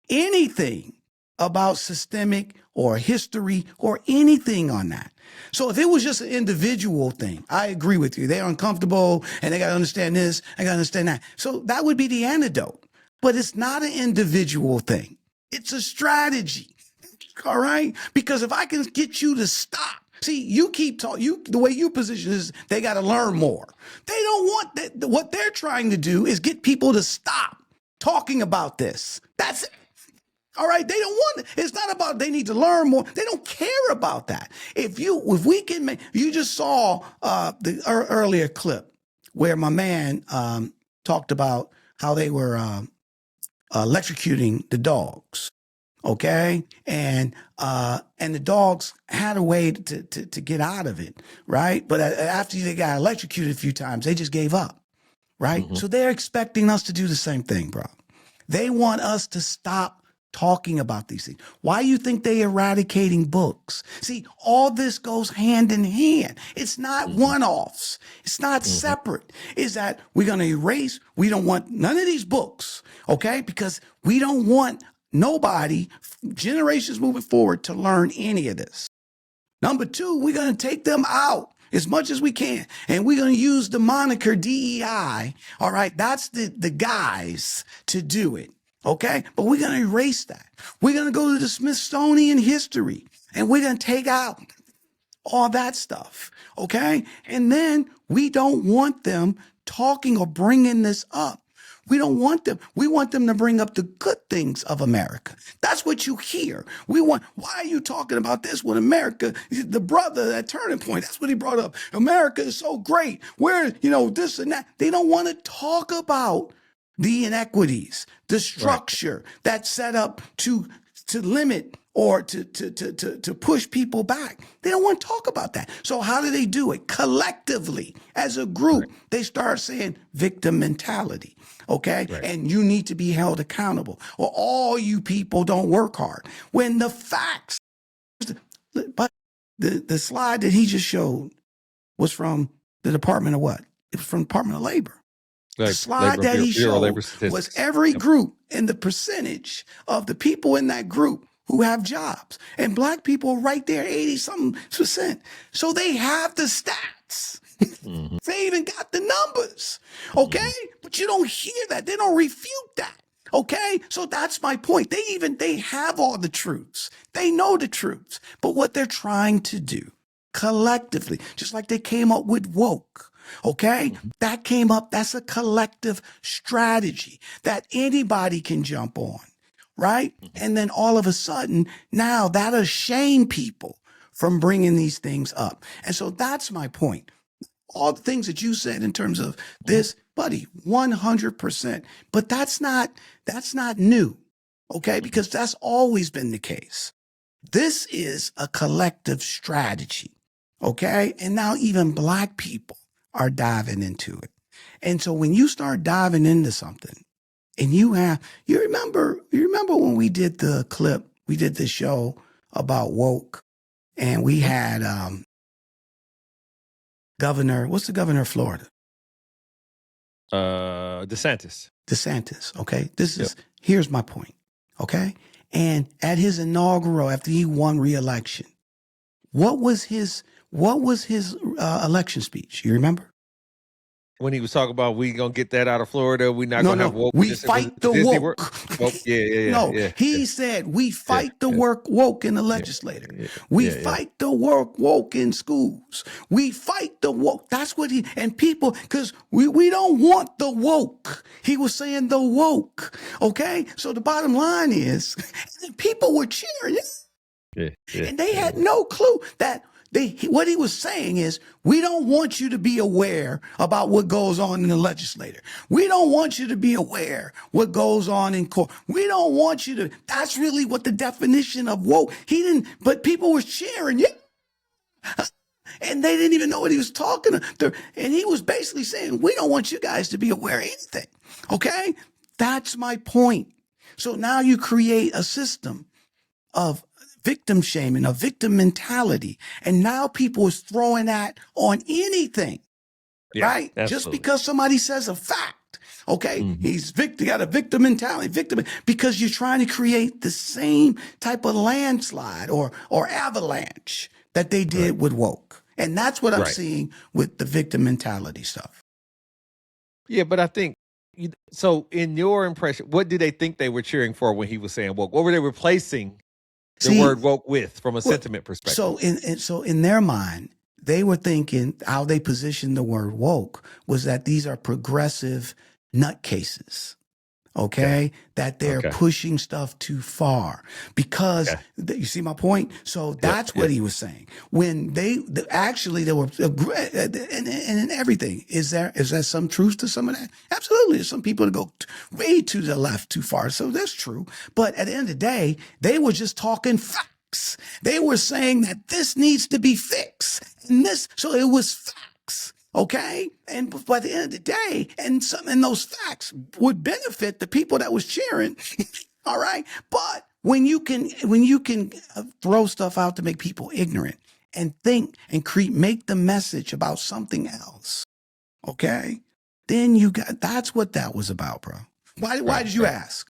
anything about systemic or history or anything on that. So if it was just an individual thing, I agree with you. They're uncomfortable and they got to understand this, I got to understand that. So that would be the antidote. But it's not an individual thing. It's a strategy. All right? Because if I can get you to stop, see, you keep talking, the way you position is they got to learn more. They don't want that. What they're trying to do is get people to stop talking about this. That's it. All right, they don't want it. It's not about they need to learn more. They don't care about that. If we can make, you just saw the earlier clip where my man talked about how they were electrocuting the dogs. Okay, and the dogs had a way to get out of it, right? But after they got electrocuted a few times, they just gave up, right? So they're expecting us to do the same thing, bro. They want us to stop talking about these things. Why you think they eradicating books? See, all this goes hand in hand. It's not one-offs. It's not separate. Is that we're going to erase? We don't want none of these books, okay? Because we don't want nobody, generations moving forward, to learn any of this. Number two, we're going to take them out as much as we can. And we're going to use the moniker DEI. All right. That's the guys to do it. Okay. But we're going to erase that. We're going to go to the Smithsonian history and we're going to take out all that stuff. Okay. And then we don't want them talking or bringing this up. We don't want them. We want them to bring up the good things of America. That's what you hear. Why are you talking about this when America, the brother at Turning Point, that's what he brought up. America is so great. Where, this and that. They don't want to talk about the inequities, the structure that's set up to limit or to push people back. They don't want to talk about that. So how do they do it? Collectively, as a group, they start saying victim mentality. Okay. Right. And you need to be held accountable, or all you people don't work hard. When the facts, but the slide that he just showed was from the Department of what? It was from the Department of Labor. The slide that he showed was every group and the percentage of the people in that group who have jobs. And Black people right there, 80-something%. So they have the stats. They even got the numbers. Okay? But you don't hear that. They don't refute that. Okay? So that's my point. They have all the truths. They know the truths. But what they're trying to do collectively, just like they came up with woke. Okay? That came up. That's a collective strategy that anybody can jump on. Right? And then all of a sudden, now that'll shame people from bringing these things up. And so that's my point. All the things that you said in terms of this, buddy, 100%. But that's not new. Okay? Because that's always been the case. This is a collective strategy. Okay? And now even Black people are diving into it. And so when you start diving into something, and you remember when we did the clip, we did the show about woke, and we had what's the governor of Florida? DeSantis. Okay. Here's my point. Okay. And at his inaugural, after he won re-election, what was his election speech? You remember? When he was talking about we gonna get that out of Florida, we not gonna have woke. We fight the woke. Yeah. He said we fight the work woke in the legislature. We fight the work woke in schools. We fight the woke. That's what and people, because we don't want the woke. He was saying the woke. Okay, so the bottom line is, people were cheering. And they had no clue that. What he was saying is, we don't want you to be aware about what goes on in the legislature. We don't want you to be aware what goes on in court. We don't want you to. That's really what the definition of woke. But people were cheering, and they didn't even know what he was talking about. And he was basically saying, we don't want you guys to be aware of anything. Okay? That's my point. So now you create a system of victim shaming, a victim mentality. And now people is throwing that on anything, right? Absolutely. Just because somebody says a fact. Okay, Mhm. he's got a victim mentality, because you're trying to create the same type of landslide or avalanche that they did Right. with woke. And that's what I'm Right. seeing with the victim mentality stuff. Yeah, but I think so. In your impression, what did they think they were cheering for when he was saying woke? What were they replacing the See, word woke with from a well, sentiment perspective? so in their mind, they were thinking how they positioned the word woke was that these are progressive nutcases. Okay, that they're Okay. pushing stuff too far because Okay. you see my point. So that's what Yep. he was saying. When actually they were and everything. Is there some truth to some of that? Absolutely. There's some people that go way to the left too far. So that's true. But at the end of the day, they were just talking facts. They were saying that this needs to be fixed, and so it was facts. Okay, and by the end of the day, and those facts would benefit the people that was cheering. All right, but when you can throw stuff out to make people ignorant and think and make the message about something else, okay, then that's what that was about, bro. Why did you ask?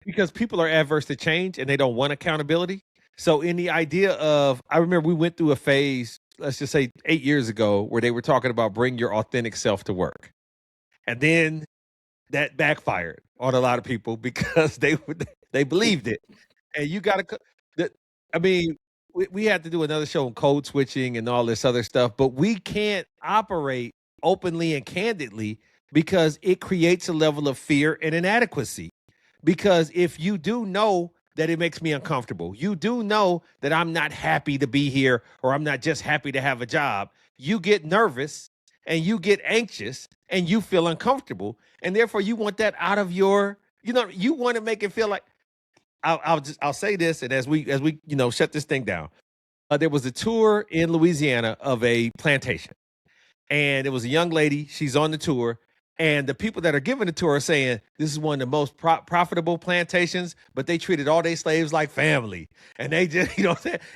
Because people are adverse to change and they don't want accountability. So in the idea of, I remember we went through a phase, let's just say 8 years ago, where they were talking about bring your authentic self to work. And then that backfired on a lot of people because they believed it. And you got to, I mean, we had to do another show on code switching and all this other stuff, but we can't operate openly and candidly because it creates a level of fear and inadequacy. Because if you do know that it makes me uncomfortable, you do know that I'm not happy to be here or I'm not just happy to have a job, you get nervous and you get anxious and you feel uncomfortable. And therefore you want that out of your, you want to make it feel like, I'll say this. And as we, shut this thing down, there was a tour in Louisiana of a plantation. And it was a young lady. She's on the tour. And the people that are giving the tour are saying this is one of the most profitable plantations, but they treated all their slaves like family. And they just,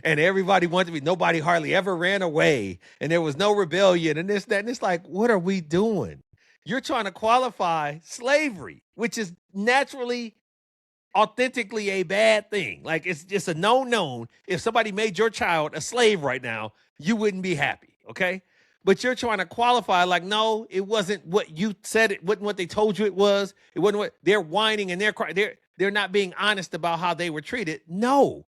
and everybody wanted to be, nobody hardly ever ran away. And there was no rebellion and this, that. And it's like, what are we doing? You're trying to qualify slavery, which is naturally, authentically a bad thing. Like it's just a known. If somebody made your child a slave right now, you wouldn't be happy. Okay. But you're trying to qualify like, no, it wasn't what you said. It wasn't what they told you it was. It wasn't what they're whining and they're crying. They're not being honest about how they were treated. No.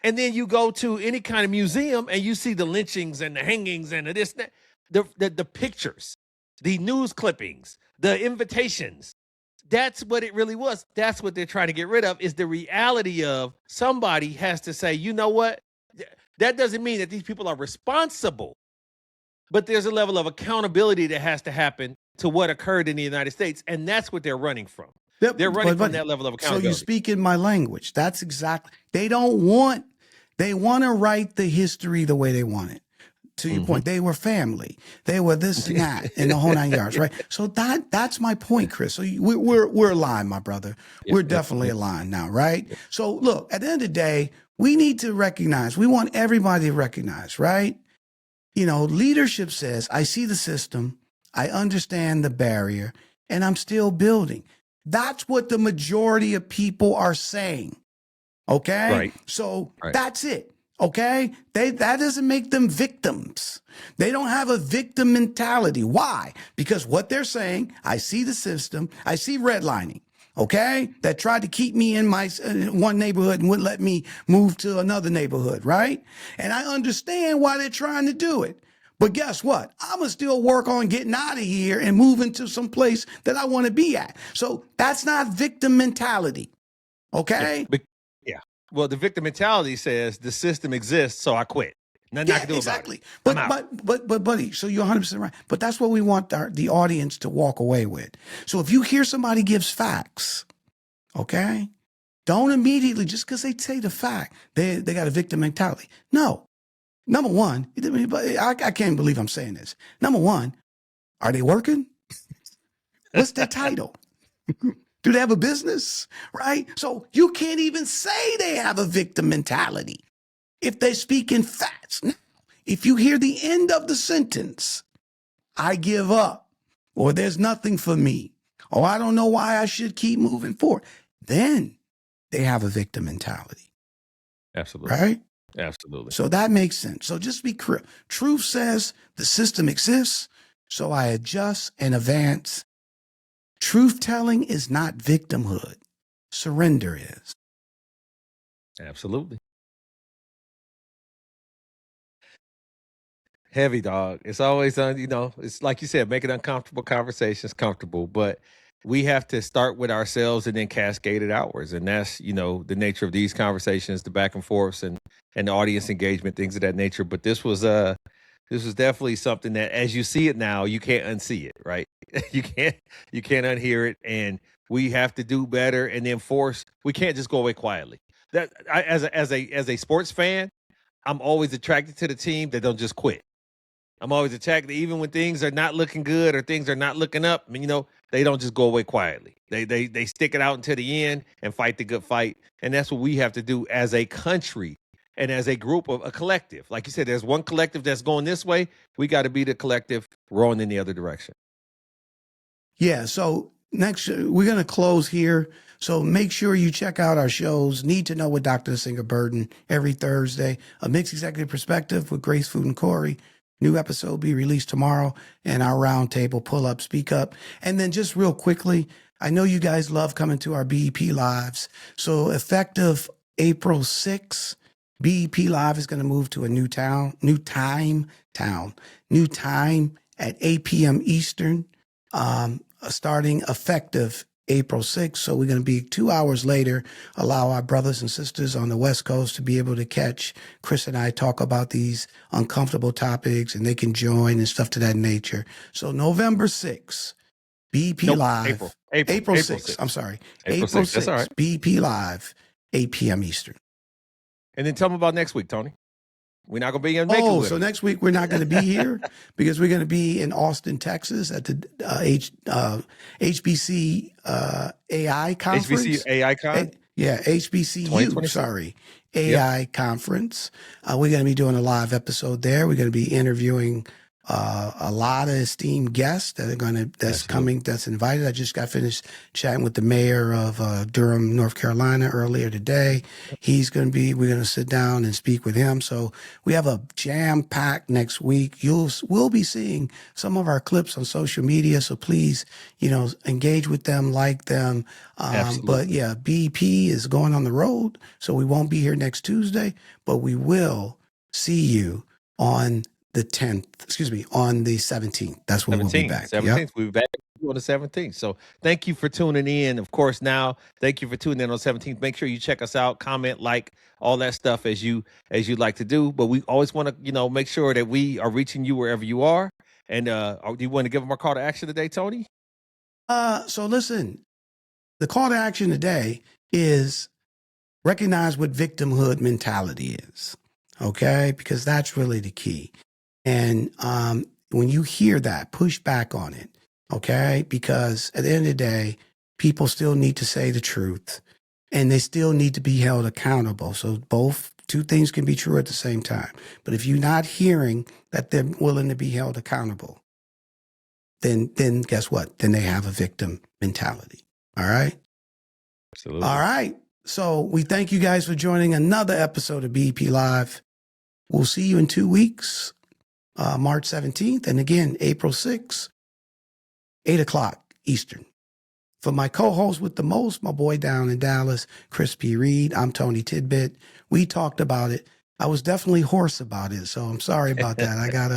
And then you go to any kind of museum and you see the lynchings and the hangings and the pictures, the news clippings, the invitations. That's what it really was. That's what they're trying to get rid of, is the reality of somebody has to say, you know what? That doesn't mean that these people are responsible. But there's a level of accountability that has to happen to what occurred in the United States. And that's what they're running from. They're running from that level of accountability. So you speak in my language. That's exactly, they want to write the history the way they want it. To your point, they were family. They were this and that and the whole 9 yards, right? So that's my point, Chris. So we're aligned, my brother. We're definitely aligned now, right? So look, at the end of the day, we need to recognize, we want everybody to recognize, right? Leadership says, I see the system, I understand the barrier, and I'm still building. That's what the majority of people are saying. Okay? Right. So that's it. Okay? That doesn't make them victims. They don't have a victim mentality. Why? Because what they're saying, I see the system, I see redlining. Okay, that tried to keep me in my one neighborhood and wouldn't let me move to another neighborhood, right? And I understand why they're trying to do it. But guess what? I'm going to still work on getting out of here and moving to some place that I want to be at. So that's not victim mentality. Okay? Yeah. Well, the victim mentality says the system exists, so I quit. Nothing I can do exactly. about it. But buddy, so you're 100% right. But that's what we want the audience to walk away with. So if you hear somebody gives facts, okay, don't immediately, just because they say the fact, they got a victim mentality. No. Number one, I can't believe I'm saying this. Number one, are they working? What's their title? Do they have a business? Right? So you can't even say they have a victim mentality if they speak in facts. Now, if you hear the end of the sentence, I give up, or there's nothing for me, Oh, I don't know why I should keep moving forward. Then they have a victim mentality, Absolutely. right? Absolutely. So that makes sense. So just be clear. Truth says the system exists, so I adjust and advance. Truth telling is not victimhood. Surrender is. Absolutely. Heavy, dog. It's always it's like you said, making uncomfortable conversations comfortable, but we have to start with ourselves and then cascade it outwards. And that's, the nature of these conversations, the back and forths and the audience engagement, things of that nature. But this was definitely something that as you see it now, you can't unsee it, right? you can't unhear it. And we have to do better and then we can't just go away quietly. As a sports fan, I'm always attracted to the team that don't just quit. I'm always attracted, even when things are not looking good or things are not looking up. I mean, they don't just go away quietly. They stick it out until the end and fight the good fight. And that's what we have to do as a country and as a group of a collective. Like you said, there's one collective that's going this way. We got to be the collective rowing in the other direction. Yeah. So next, we're going to close here. So make sure you check out our shows. Need to Know with Dr. Singer Burden every Thursday. A Mixed Executive Perspective with Grace Food and Corey. New episode will be released tomorrow. And our roundtable, Pull Up, Speak Up. And then just real quickly, I know you guys love coming to our BEP Lives. So effective April 6th, BEP Live is going to move to a new time at 8 p.m. Eastern, starting effective April 6th. So we're going to be 2 hours later, allow our brothers and sisters on the West Coast to be able to catch Chris and I talk about these uncomfortable topics, and they can join and stuff to that nature. So November 6th, BEP Live. April 6th. I'm sorry. April 6th. That's all right. BEP Live, 8 p.m. Eastern. And then tell them about next week, Tony. We're not going to be in Victimhood. So next week we're not going to be here because we're going to be in Austin, Texas at the HBC AI conference. HBCU AI Con? HBCU, sorry. AI conference. We're going to be doing a live episode there. We're going to be interviewing a lot of esteemed guests that's invited. I just got finished chatting with the mayor of Durham, North Carolina earlier today. We're going to sit down and speak with him. So we have a jam-packed next week. We'll be seeing some of our clips on social media. So please, engage with them, like them. But yeah, BEP is going on the road. So we won't be here next Tuesday, but we will see you on the 10th, on the 17th. That's when we'll be back. 17th, yep. We'll be back on the 17th. So thank you for tuning in. Of course, now, thank you for tuning in on the 17th. Make sure you check us out, comment, like, all that stuff as you like to do. But we always want to, make sure that we are reaching you wherever you are. And do you want to give them our call to action today, Tony? So listen, the call to action today is recognize what victimhood mentality is. Okay? Because that's really the key. And when you hear that, push back on it, okay? Because at the end of the day, people still need to say the truth, and they still need to be held accountable. So two things can be true at the same time. But if you're not hearing that they're willing to be held accountable, then guess what? Then they have a victim mentality. All right? Absolutely. All right. So we thank you guys for joining another episode of BEP Live. We'll see you in 2 weeks. March 17th, and again, April 6th, 8 o'clock Eastern. For my co-host with the most, my boy down in Dallas, Chris P. Reed, I'm Tony Tidbit. We talked about it. I was definitely hoarse about it, so I'm sorry about that. I got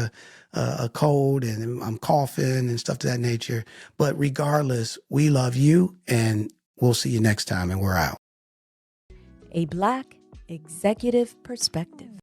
a cold, and I'm coughing and stuff to that nature. But regardless, we love you, and we'll see you next time, and we're out. A Black Executive Perspective.